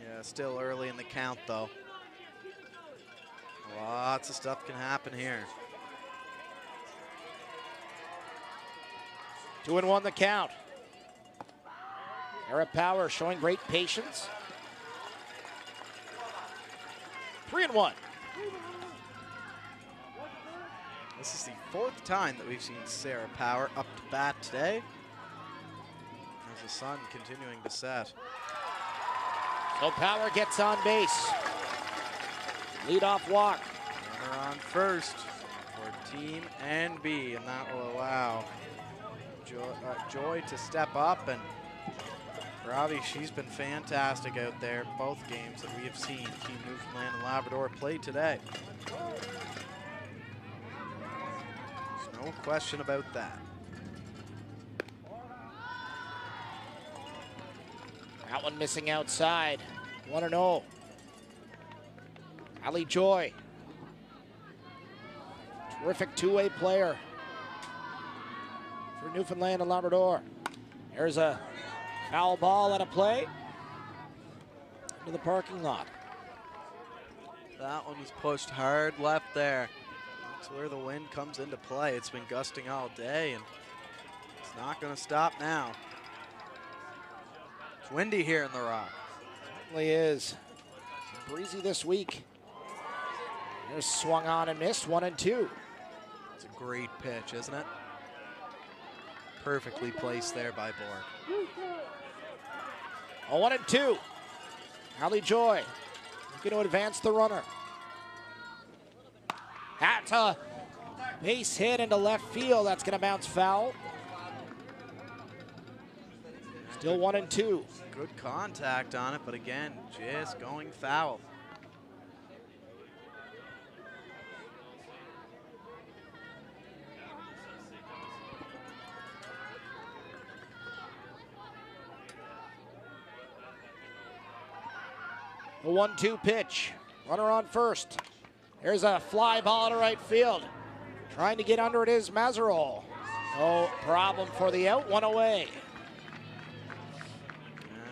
Yeah, Still early in the count, though. Lots of stuff can happen here. 2-1 the count. Era Power showing great patience. 3-1. This is the 4th time that we've seen Sarah Power up to bat today, as the sun continuing to set. So Power gets on base. Leadoff walk. Runner on first for Team NB, and that will allow Joy to step up. And Robbie, she's been fantastic out there both games that we have seen Team Newfoundland and Labrador play today. There's no question about that. That one missing outside. 1-0. Ali Joy. Terrific two-way player for Newfoundland and Labrador. There's a foul ball and a play into the parking lot. That one was pushed hard left there. That's where the wind comes into play. It's been gusting all day, and it's not going to stop now. It's windy here in the Rock. Certainly is. Breezy this week. There's swung on and missed, 1-2. It's a great pitch, isn't it? Perfectly placed there by Borg. 1-2. Ali Joy looking to advance the runner. That's a base hit into left field. That's going to bounce foul. Still 1-2. Good contact on it, but again, just going foul. The 1-2 pitch. Runner on first. There's a fly ball to right field. Trying to get under it is Mazarol. No problem for the out, one away.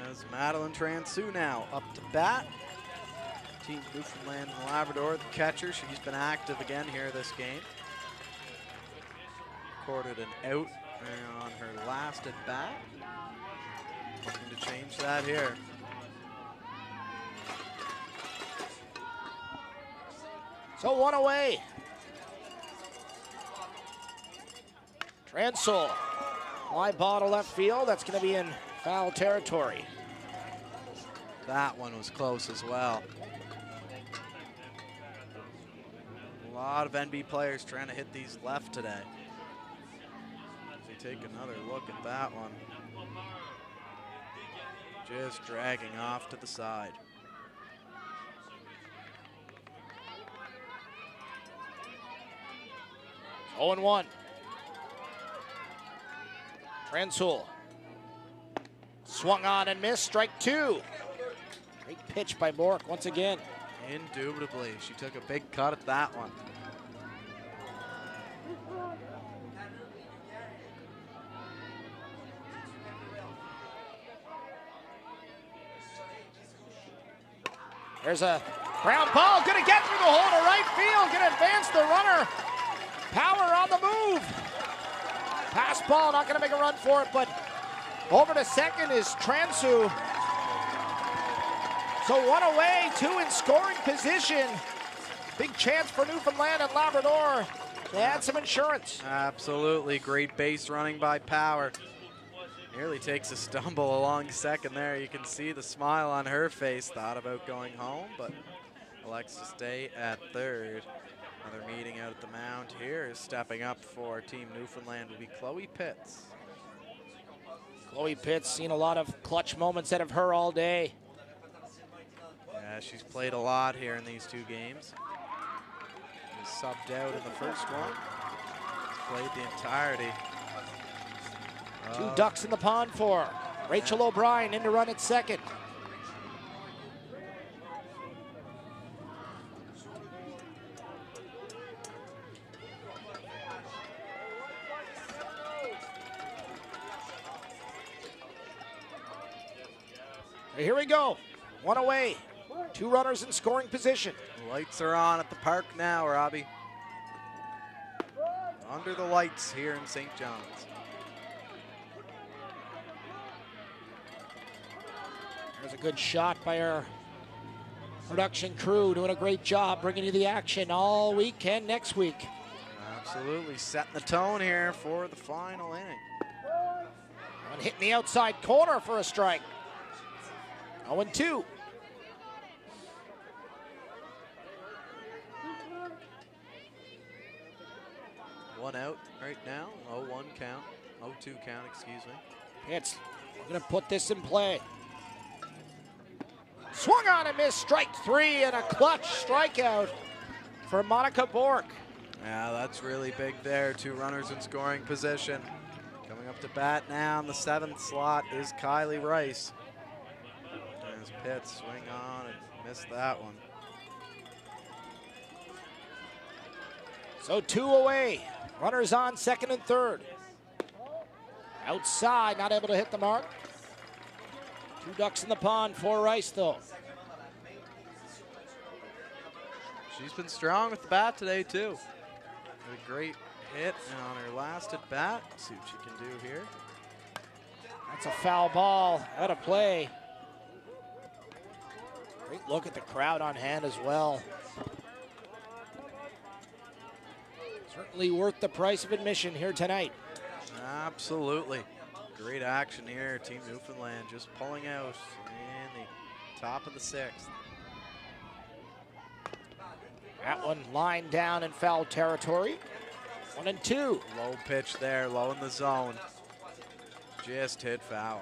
As Madeline Transu now up to bat. Team Newfoundland and Labrador, the catcher, she's been active again here this game. Recorded an out on her last at bat. Looking to change that here. So one away. Transul. Fly ball to left field. That's going to be in foul territory. That one was close as well. A lot of NB players trying to hit these left today. If you take another look at that one, just dragging off to the side. Oh, 0-1. Transul. Swung on and missed. Strike two. Great pitch by Bork once again. Indubitably. She took a big cut at that one. There's a ground ball. Going to get through the hole to right field. Going to advance the runner. Power on the move. Pass ball, not going to make a run for it, but over to second is Transu. So one away, two in scoring position. Big chance for Newfoundland and Labrador to add some insurance. Absolutely, great base running by Power. Nearly takes a stumble along second there. You can see the smile on her face. Thought about going home, but elects to stay at third. Another meeting out at the mound here is stepping up for Team Newfoundland will be Chloe Pitts. Chloe Pitts seen a lot of clutch moments out of her all day. Yeah, she's played a lot here in these two games. She was subbed out in the first one. She's played the entirety. Two ducks in the pond for her. Rachel O'Brien in to run at second. Here we go. One away. 2 runners in scoring position. The lights are on at the park now, Robbie. Under the lights here in St. John's. There's a good shot by our production crew, doing a great job bringing you the action all week and next week. Absolutely, setting the tone here for the final inning. One hitting the outside corner for a strike. 0-2. One out right now. 0-1 count. 0-2 count, excuse me. It's going to put this in play. Swung on and missed. Strike 3 and a clutch strikeout for Monica Bork. Yeah, that's really big there. 2 runners in scoring position. Coming up to bat now in the 7th slot is Kylie Rice. As Pitt swing on and missed that one. So 2 away. Runners on 2nd and 3rd. Outside, not able to hit the mark. 2 ducks in the pond for Rice, though. She's been strong with the bat today, too. A great hit on her last at bat. Let's see what she can do here. That's a foul ball out of play. Great look at the crowd on hand as well. Certainly worth the price of admission here tonight. Absolutely. Great action here. Team Newfoundland just pulling out in the top of the 6th. That one lined down in foul territory. 1-2. Low pitch there, low in the zone. Just hit foul.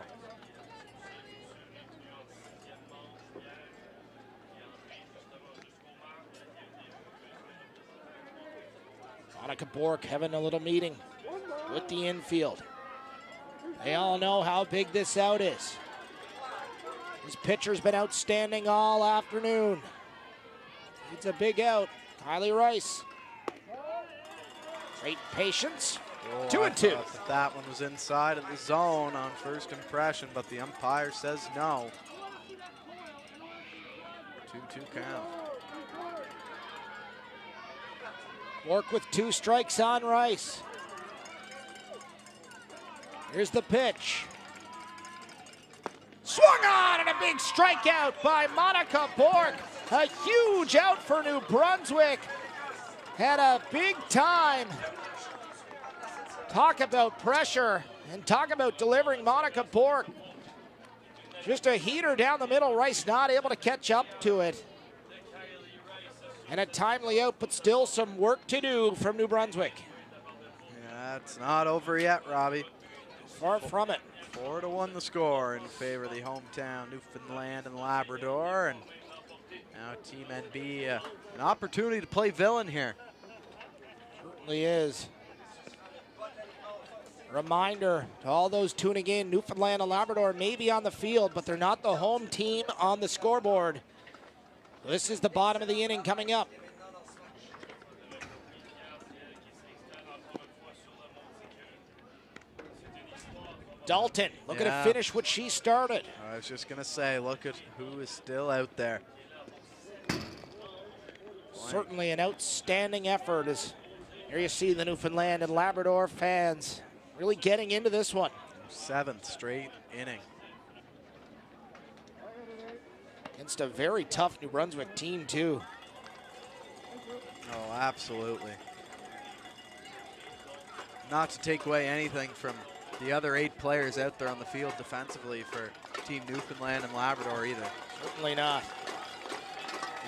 Monica Bork having a little meeting with the infield. They all know how big this out is. This pitcher's been outstanding all afternoon. It's a big out. Kylie Rice. Great patience. 2-2. That one was inside of the zone on first impression, but the umpire says no. 2-2 count. Bork with 2 strikes on Rice. Here's the pitch. Swung on and a big strikeout by Monica Bork. A huge out for New Brunswick. Had a big time. Talk about pressure and talk about delivering. Monica Bork. Just a heater down the middle. Rice not able to catch up to it. And a timely out, but still some work to do from New Brunswick. Yeah, it's not over yet, Robbie. Far from it. 4-1 the score in favor of the hometown Newfoundland and Labrador. And now Team NB, an opportunity to play villain here. Certainly is. Reminder to all those tuning in, Newfoundland and Labrador may be on the field, but they're not the home team on the scoreboard. This is the bottom of the inning coming up. Dalton looking to finish what she started. I was just going to say, look at who is still out there. Certainly an outstanding effort. As here you see the Newfoundland and Labrador fans really getting into this one. 7th straight inning. Against a very tough New Brunswick team, too. Oh, absolutely. Not to take away anything from the other 8 players out there on the field defensively for Team Newfoundland and Labrador either. Certainly not.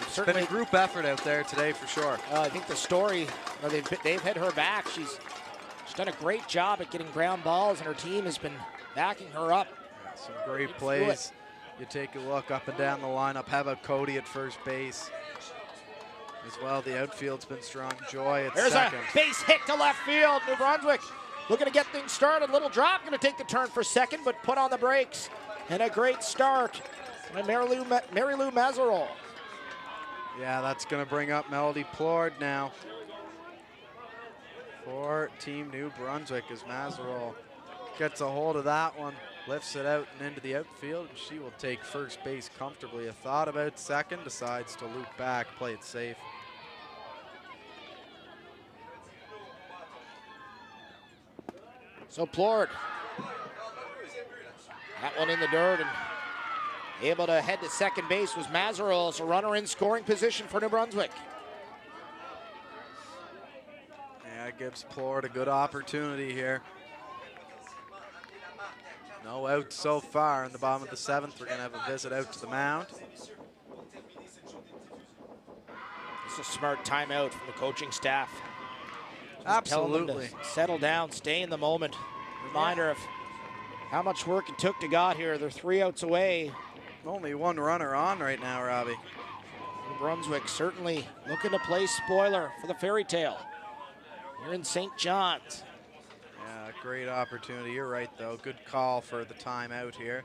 It's been a group effort out there today for sure. I think the story, they've had her back. She's done a great job at getting ground balls, and her team has been backing her up. Yeah, some great plays. You take a look up and down the lineup. How about Cody at first base? As well, the outfield's been strong. Joy at second. There's a base hit to left field. New Brunswick looking to get things started. Little drop, going to take the turn for second, but put on the brakes. And a great start by Mary Lou Mazarol. Yeah, that's going to bring up Melody Plord now for Team New Brunswick as Mazarol gets a hold of that one. lifts it out and into the outfield, and she will take first base comfortably. A thought about second, decides to loop back, play it safe. So Plord, that one in the dirt, and able to head to second base was Mazerow, so runner in scoring position for New Brunswick. Yeah, it gives Plord a good opportunity here. No outs so far in the bottom of the 7th. We're going to have a visit out to the mound. It's a smart timeout from the coaching staff. Absolutely. Settle down, stay in the moment. Reminder of how much work it took to get here. They're 3 outs away. Only one runner on right now, Robbie. New Brunswick certainly looking to play spoiler for the fairy tale. You're in St. John's. Yeah, great opportunity. You're right, though. Good call for the timeout here.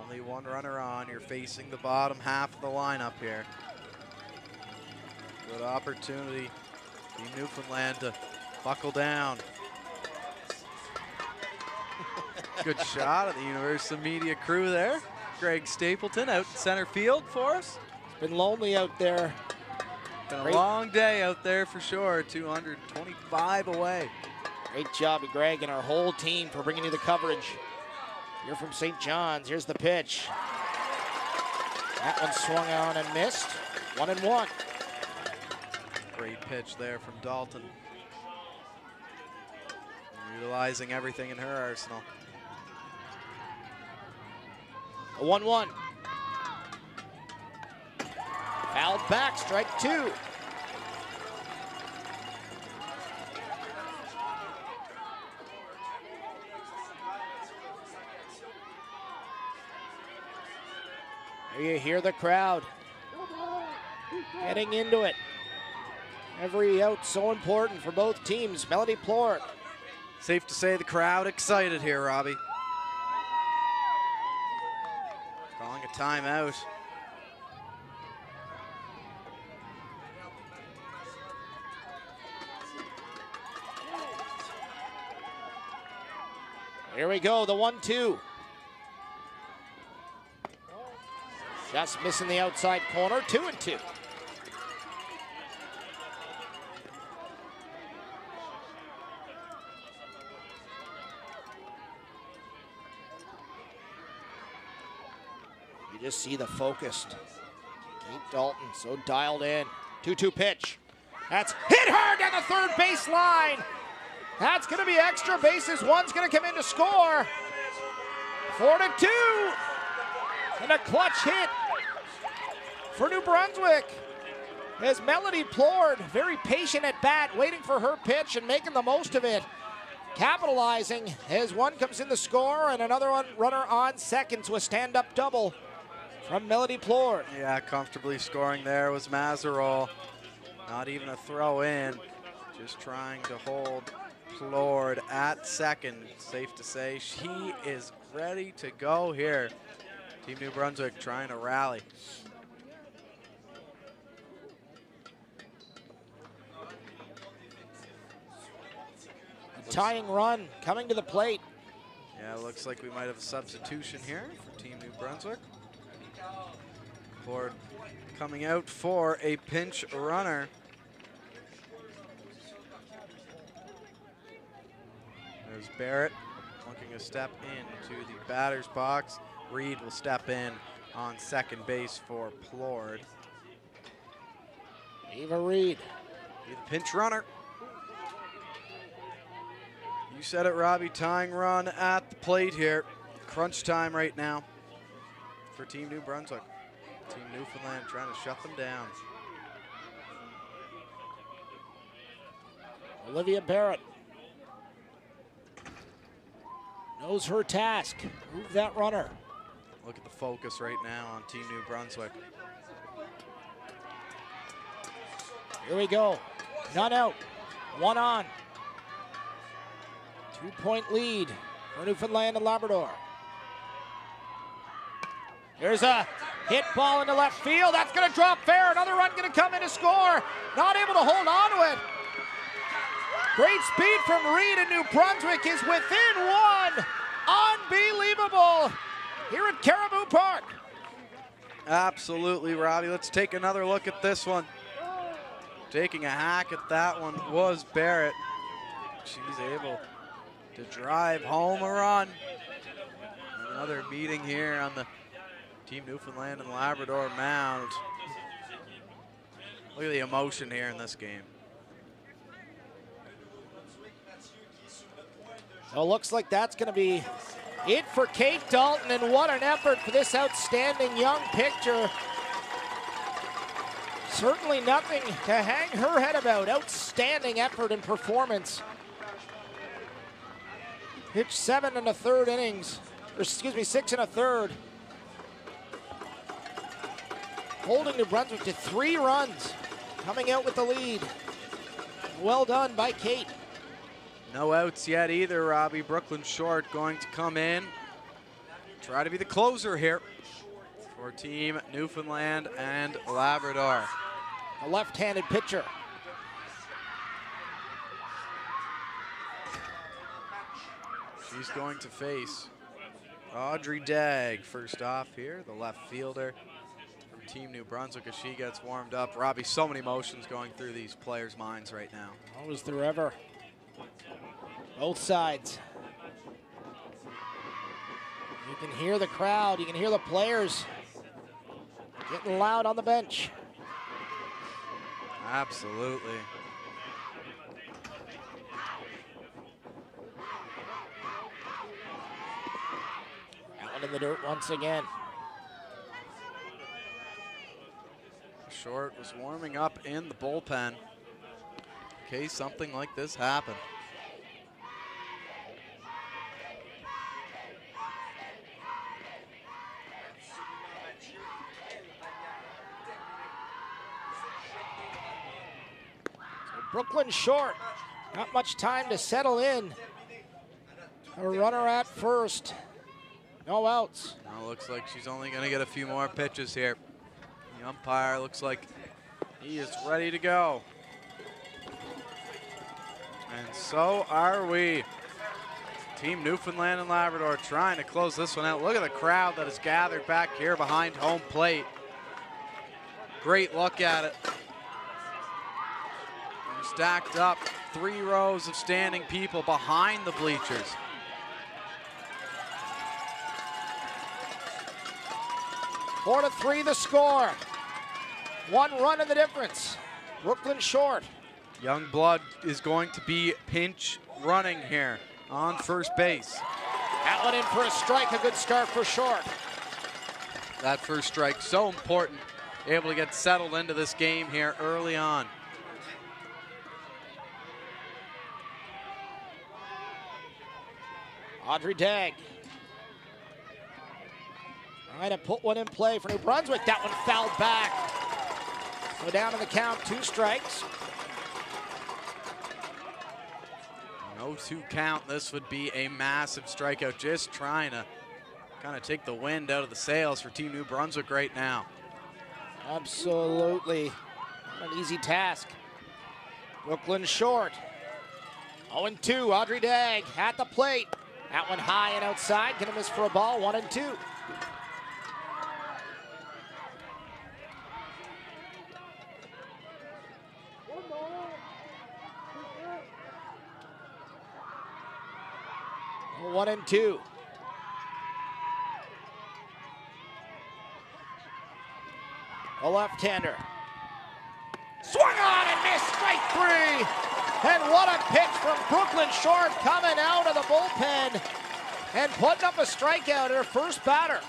Only one runner on. You're facing the bottom half of the lineup here. Good opportunity. Team Newfoundland to buckle down. Good shot of the Universal Media crew there. Greg Stapleton out in center field for us. It's been lonely out there. Been a long day out there for sure. 225 away. Great job to Greg and our whole team for bringing you the coverage. You're from St. John's. Here's the pitch. That one swung on and missed. 1-1. Great pitch there from Dalton. Utilizing everything in her arsenal. A 1-1. Fouled back, strike 2. There you hear the crowd getting into it. Every out so important for both teams. Melody Plord. Safe to say the crowd excited here, Robbie. Calling a timeout. Here we go, the 1-2. Just missing the outside corner, 2-2. You just see the focused Kate Dalton, so dialed in. 2-2 pitch. That's hit hard down the third baseline. That's going to be extra bases. One's going to come in to score. 4-2. And a clutch hit for New Brunswick. As Melody Plord, very patient at bat, waiting for her pitch and making the most of it. Capitalizing as one comes in to score and another one runner on second to a stand-up double from Melody Plord. Yeah, comfortably scoring there was Mazerow. Not even a throw in, just trying to hold Plord at second. Safe to say she is ready to go here. Team New Brunswick trying to rally. A tying run coming to the plate. Yeah, looks like we might have a substitution here for Team New Brunswick. Plord coming out for a pinch runner. There's Barrett looking to step into the batter's box. Reed will step in on second base for Plord. Eva Reed. Be the pinch runner. You said it, Robbie. Tying run at the plate here. Crunch time right now for Team New Brunswick. Team Newfoundland trying to shut them down. Olivia Barrett knows her task. Move that runner. Look at the focus right now on Team New Brunswick. Here we go. None out. One on. 2-point lead for Newfoundland and Labrador. Here's a hit ball into left field. That's going to drop fair. Another run going to come in to score. Not able to hold on to it. Great speed from Reed, and New Brunswick is within one. Unbelievable. unforgettable here at Caribou Park. Absolutely, Robbie. Let's take another look at this one. Taking a hack at that one was Barrett. She's able to drive home a run. Another meeting here on the Team Newfoundland and Labrador mound. Look at the emotion here in this game. So it looks like that's going to be it for Kate Dalton, and what an effort for this outstanding young pitcher. Certainly nothing to hang her head about. Outstanding effort and performance. Pitched 7 1/3 innings, or excuse me, 6 1/3. Holding New Brunswick to 3 runs, coming out with the lead. Well done by Kate. No outs yet either, Robbie. Brooklyn Short going to come in. Try to be the closer here for Team Newfoundland and Labrador. A left-handed pitcher. She's going to face Audrey Dagg first off here, the left fielder from Team New Brunswick as she gets warmed up. Robbie, so many emotions going through these players' minds right now. Always there ever. Both sides. You can hear the crowd, you can hear the players getting loud on the bench. Absolutely. That one in the dirt once again. Short was warming up in the bullpen in case something like this happened. Brooklyn Short, not much time to settle in. A runner at first, no outs. Now looks like she's only going to get a few more pitches here. The umpire looks like he is ready to go. And so are we. Team Newfoundland and Labrador trying to close this one out. Look at the crowd that is gathered back here behind home plate. Great look at it. Stacked up 3 rows of standing people behind the bleachers. Four to 3 the score. 1 run in the difference. Brooklyn Short. Young blood is going to be pinch running here on first base. That one in for a strike, a good start for Short. That first strike so important. Able to get settled into this game here early on. Audrey Dagg trying to put one in play for New Brunswick. That one fouled back. So down in the count, 2 strikes. No 2 count. This would be a massive strikeout. Just trying to kind of take the wind out of the sails for Team New Brunswick right now. Absolutely not an easy task. Brooklyn Short. 0-2, Audrey Dagg at the plate. That one high and outside, gonna miss for a ball, 1-2. Oh, 1-2. A left-hander. Swung on and missed, strike 3. And what a pitch from Brooklyn Short coming out of the bullpen and putting up a strikeout, her first batter.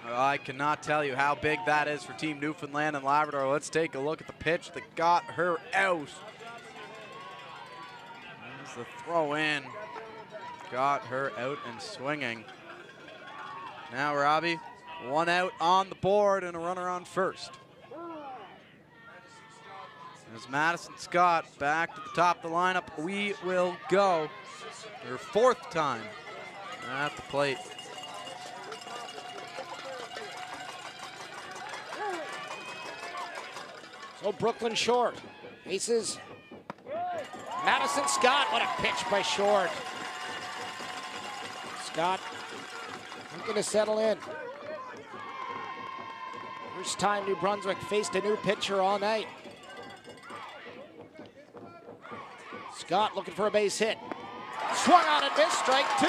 I cannot tell you how big that is for Team Newfoundland and Labrador. Let's take a look at the pitch that got her out. There's the throw in. Got her out and swinging. Now, Robbie, 1 out on the board and a runner on first. As Madison Scott back to the top of the lineup, we will go. Her 4th time at the plate. So Brooklyn Short faces Madison Scott. What a pitch by Short. Scott looking to settle in. First time New Brunswick faced a new pitcher all night. Scott looking for a base hit. Swung on and missed, strike 2.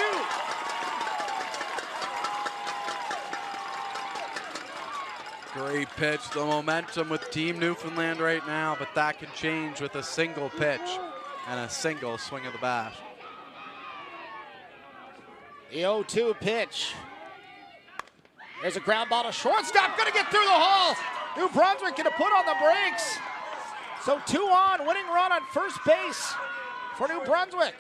Great pitch, the momentum with Team Newfoundland right now, but that can change with a single pitch and a single swing of the bat. The 0-2 pitch. There's a ground ball to shortstop, gonna get through the hole. New Brunswick gonna put on the brakes. So 2 on, winning run on first base for New Brunswick.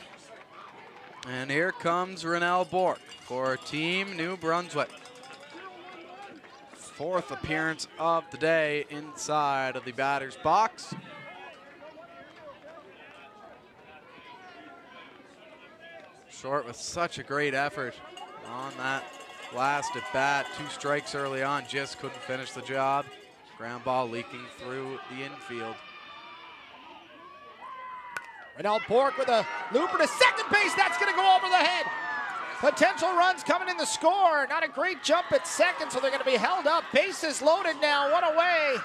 And here comes Rennell Bork for Team New Brunswick. 4th appearance of the day inside of the batter's box. Short with such a great effort on that last at bat. 2 strikes early on, just couldn't finish the job. Ground ball leaking through the infield. Rennell Bork with a looper to second base. That's going to go over the head. Potential runs coming in the score. Not a great jump at second, so they're going to be held up. Bases loaded now, 1 away.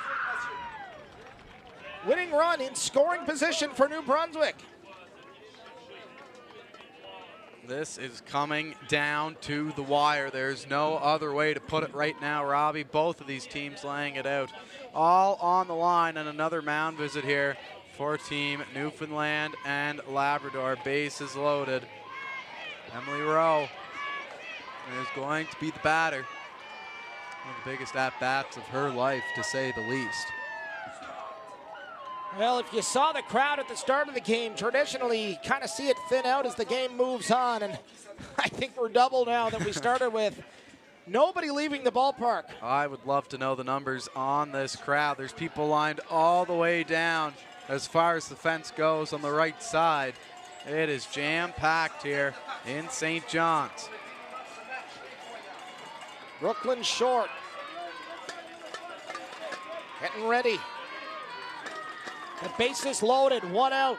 Winning run in scoring position for New Brunswick. This is coming down to the wire. There's no other way to put it right now, Robbie. Both of these teams laying it out. All on the line, and another mound visit here for Team Newfoundland and Labrador. Bases loaded. Emily Rowe is going to be the batter. One of the biggest at-bats of her life, to say the least. Well, if you saw the crowd at the start of the game, traditionally you kind of see it thin out as the game moves on, and I think we're double now that we started with. Nobody leaving the ballpark. I would love to know the numbers on this crowd. There's people lined all the way down as far as the fence goes on the right side. It is jam-packed here in St. John's. Brooklyn Short getting ready. The bases loaded, 1 out.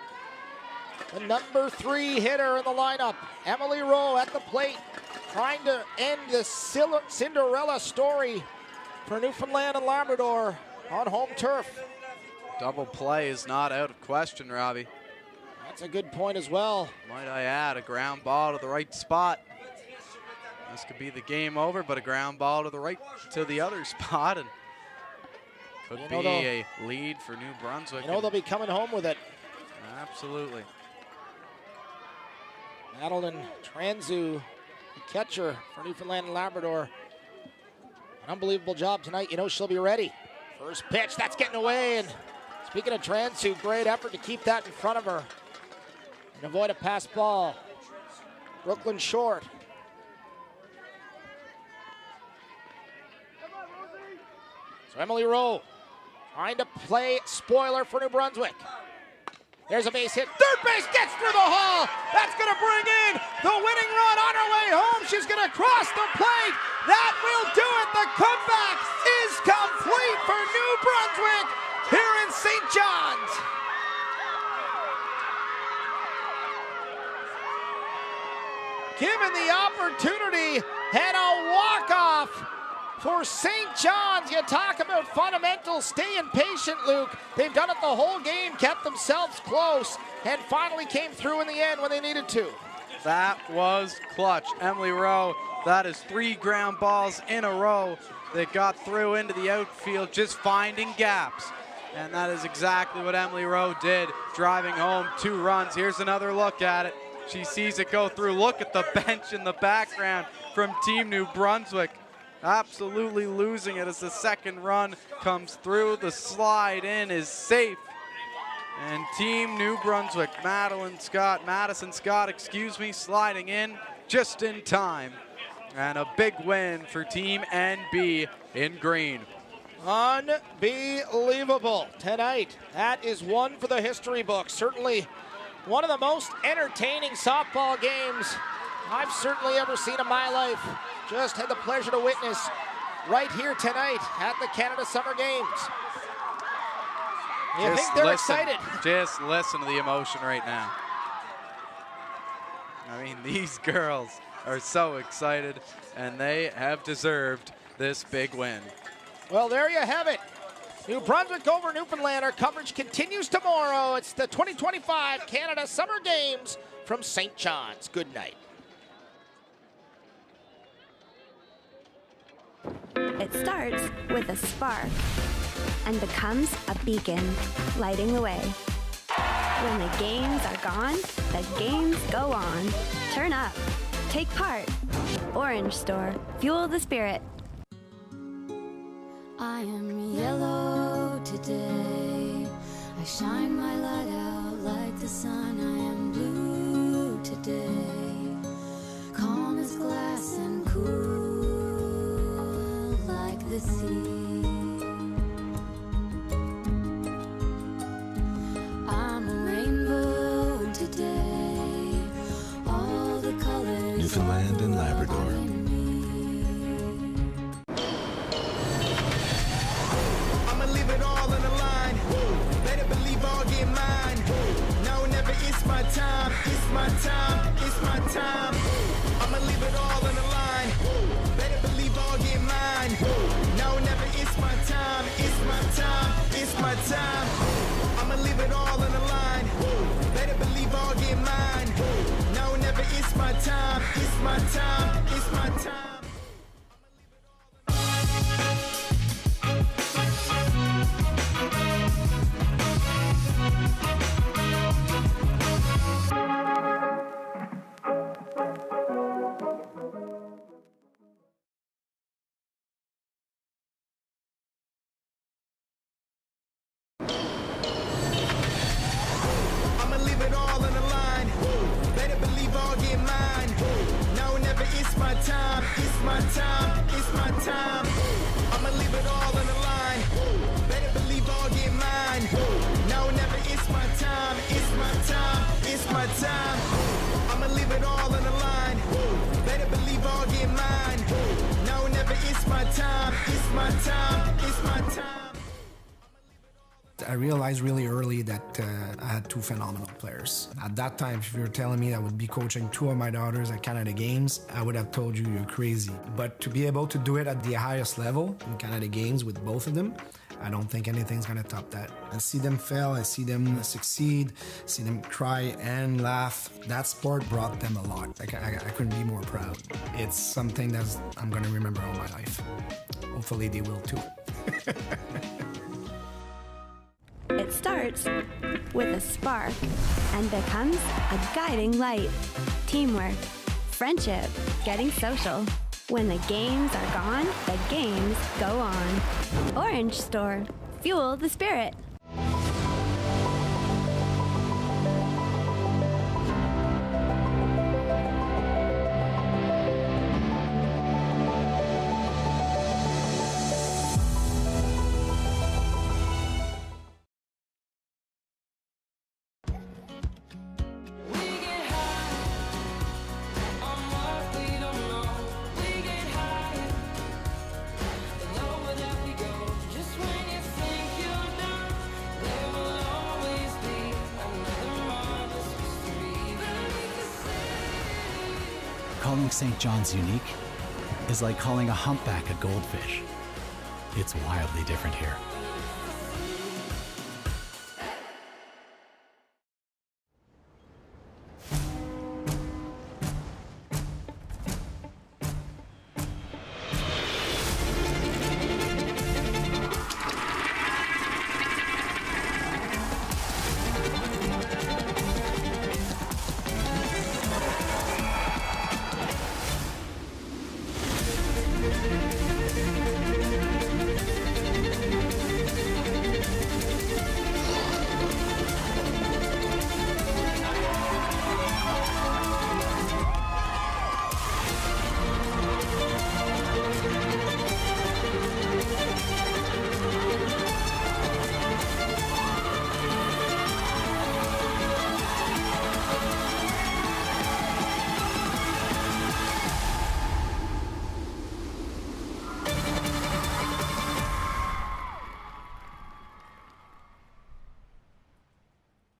The number 3 hitter in the lineup, Emily Rowe at the plate, trying to end the Cinderella story for Newfoundland and Labrador on home turf. Double play is not out of question, Robbie. That's a good point as well. Might I add, a ground ball to the right spot. This could be the game over, but a ground ball to the right, to the other spot, and could be a lead for New Brunswick. You know they'll be coming home with it. Absolutely. Madeline Tranzu, the catcher for Newfoundland and Labrador. An unbelievable job tonight. You know she'll be ready. First pitch, that's getting away. And speaking of Tranzu, great effort to keep that in front of her and avoid a pass ball. Brooklyn Short. So Emily Rowe trying to play spoiler for New Brunswick. There's a base hit. Third base gets through the hole. That's going to bring in the winning run on her way home. She's going to cross the plate. That will do it. The comeback is complete for New Brunswick here in St. John's. Given the opportunity and a walk-off for St. John's. You talk about fundamentals, staying patient, Luke. They've done it the whole game, kept themselves close, and finally came through in the end when they needed to. That was clutch. Emily Rowe, that is 3 ground balls in a row that got through into the outfield, just finding gaps. And that is exactly what Emily Rowe did, driving home 2 runs. Here's another look at it. She sees it go through. Look at the bench in the background from Team New Brunswick. Absolutely losing it as the second run comes through. The slide in is safe. And Team New Brunswick, Madison Scott, sliding in just in time. And a big win for Team NB in green. Unbelievable tonight. That is one for the history books. Certainly one of the most entertaining softball games I've certainly ever seen in my life. Just had the pleasure to witness right here tonight at the Canada Summer Games. You think they're excited? Just listen to the emotion right now. I mean, these girls are so excited, and they have deserved this big win. Well, there you have it. New Brunswick over Newfoundland. Our coverage continues tomorrow. It's the 2025 Canada Summer Games from St. John's. Good night. It starts with a spark and becomes a beacon, lighting the way. When the games are gone, the games go on. Turn up. Take part. Orange Store. Fuel the spirit. I am yellow today. I shine my light out like the sun. I am blue today. Calm as glass and cool like the sea. I'm a rainbow today. All the colors. Newfoundland and Labrador. Time, it's my time, it's my time. I'ma leave it all on the line. Better believe I'll get mine. No, never, it's my time, it's my time, it's my time. I'ma leave it all on the line. Better believe I'll get mine. No, never, it's my time, it's my time, it's my time. I realized really early that I had two phenomenal players. At that time, if you were telling me I would be coaching two of my daughters at Canada Games, I would have told you you're crazy. But to be able to do it at the highest level in Canada Games with both of them, I don't think anything's gonna top that. I see them fail, I see them succeed, see them cry and laugh. That sport brought them a lot. Like, I couldn't be more proud. It's something that I'm gonna remember all my life. Hopefully they will too. It starts with a spark and becomes a guiding light. Teamwork, friendship, getting social. When the games are gone, the games go on. Orange Store. Fuel the spirit. Calling St. John's unique is like calling a humpback a goldfish. It's wildly different here.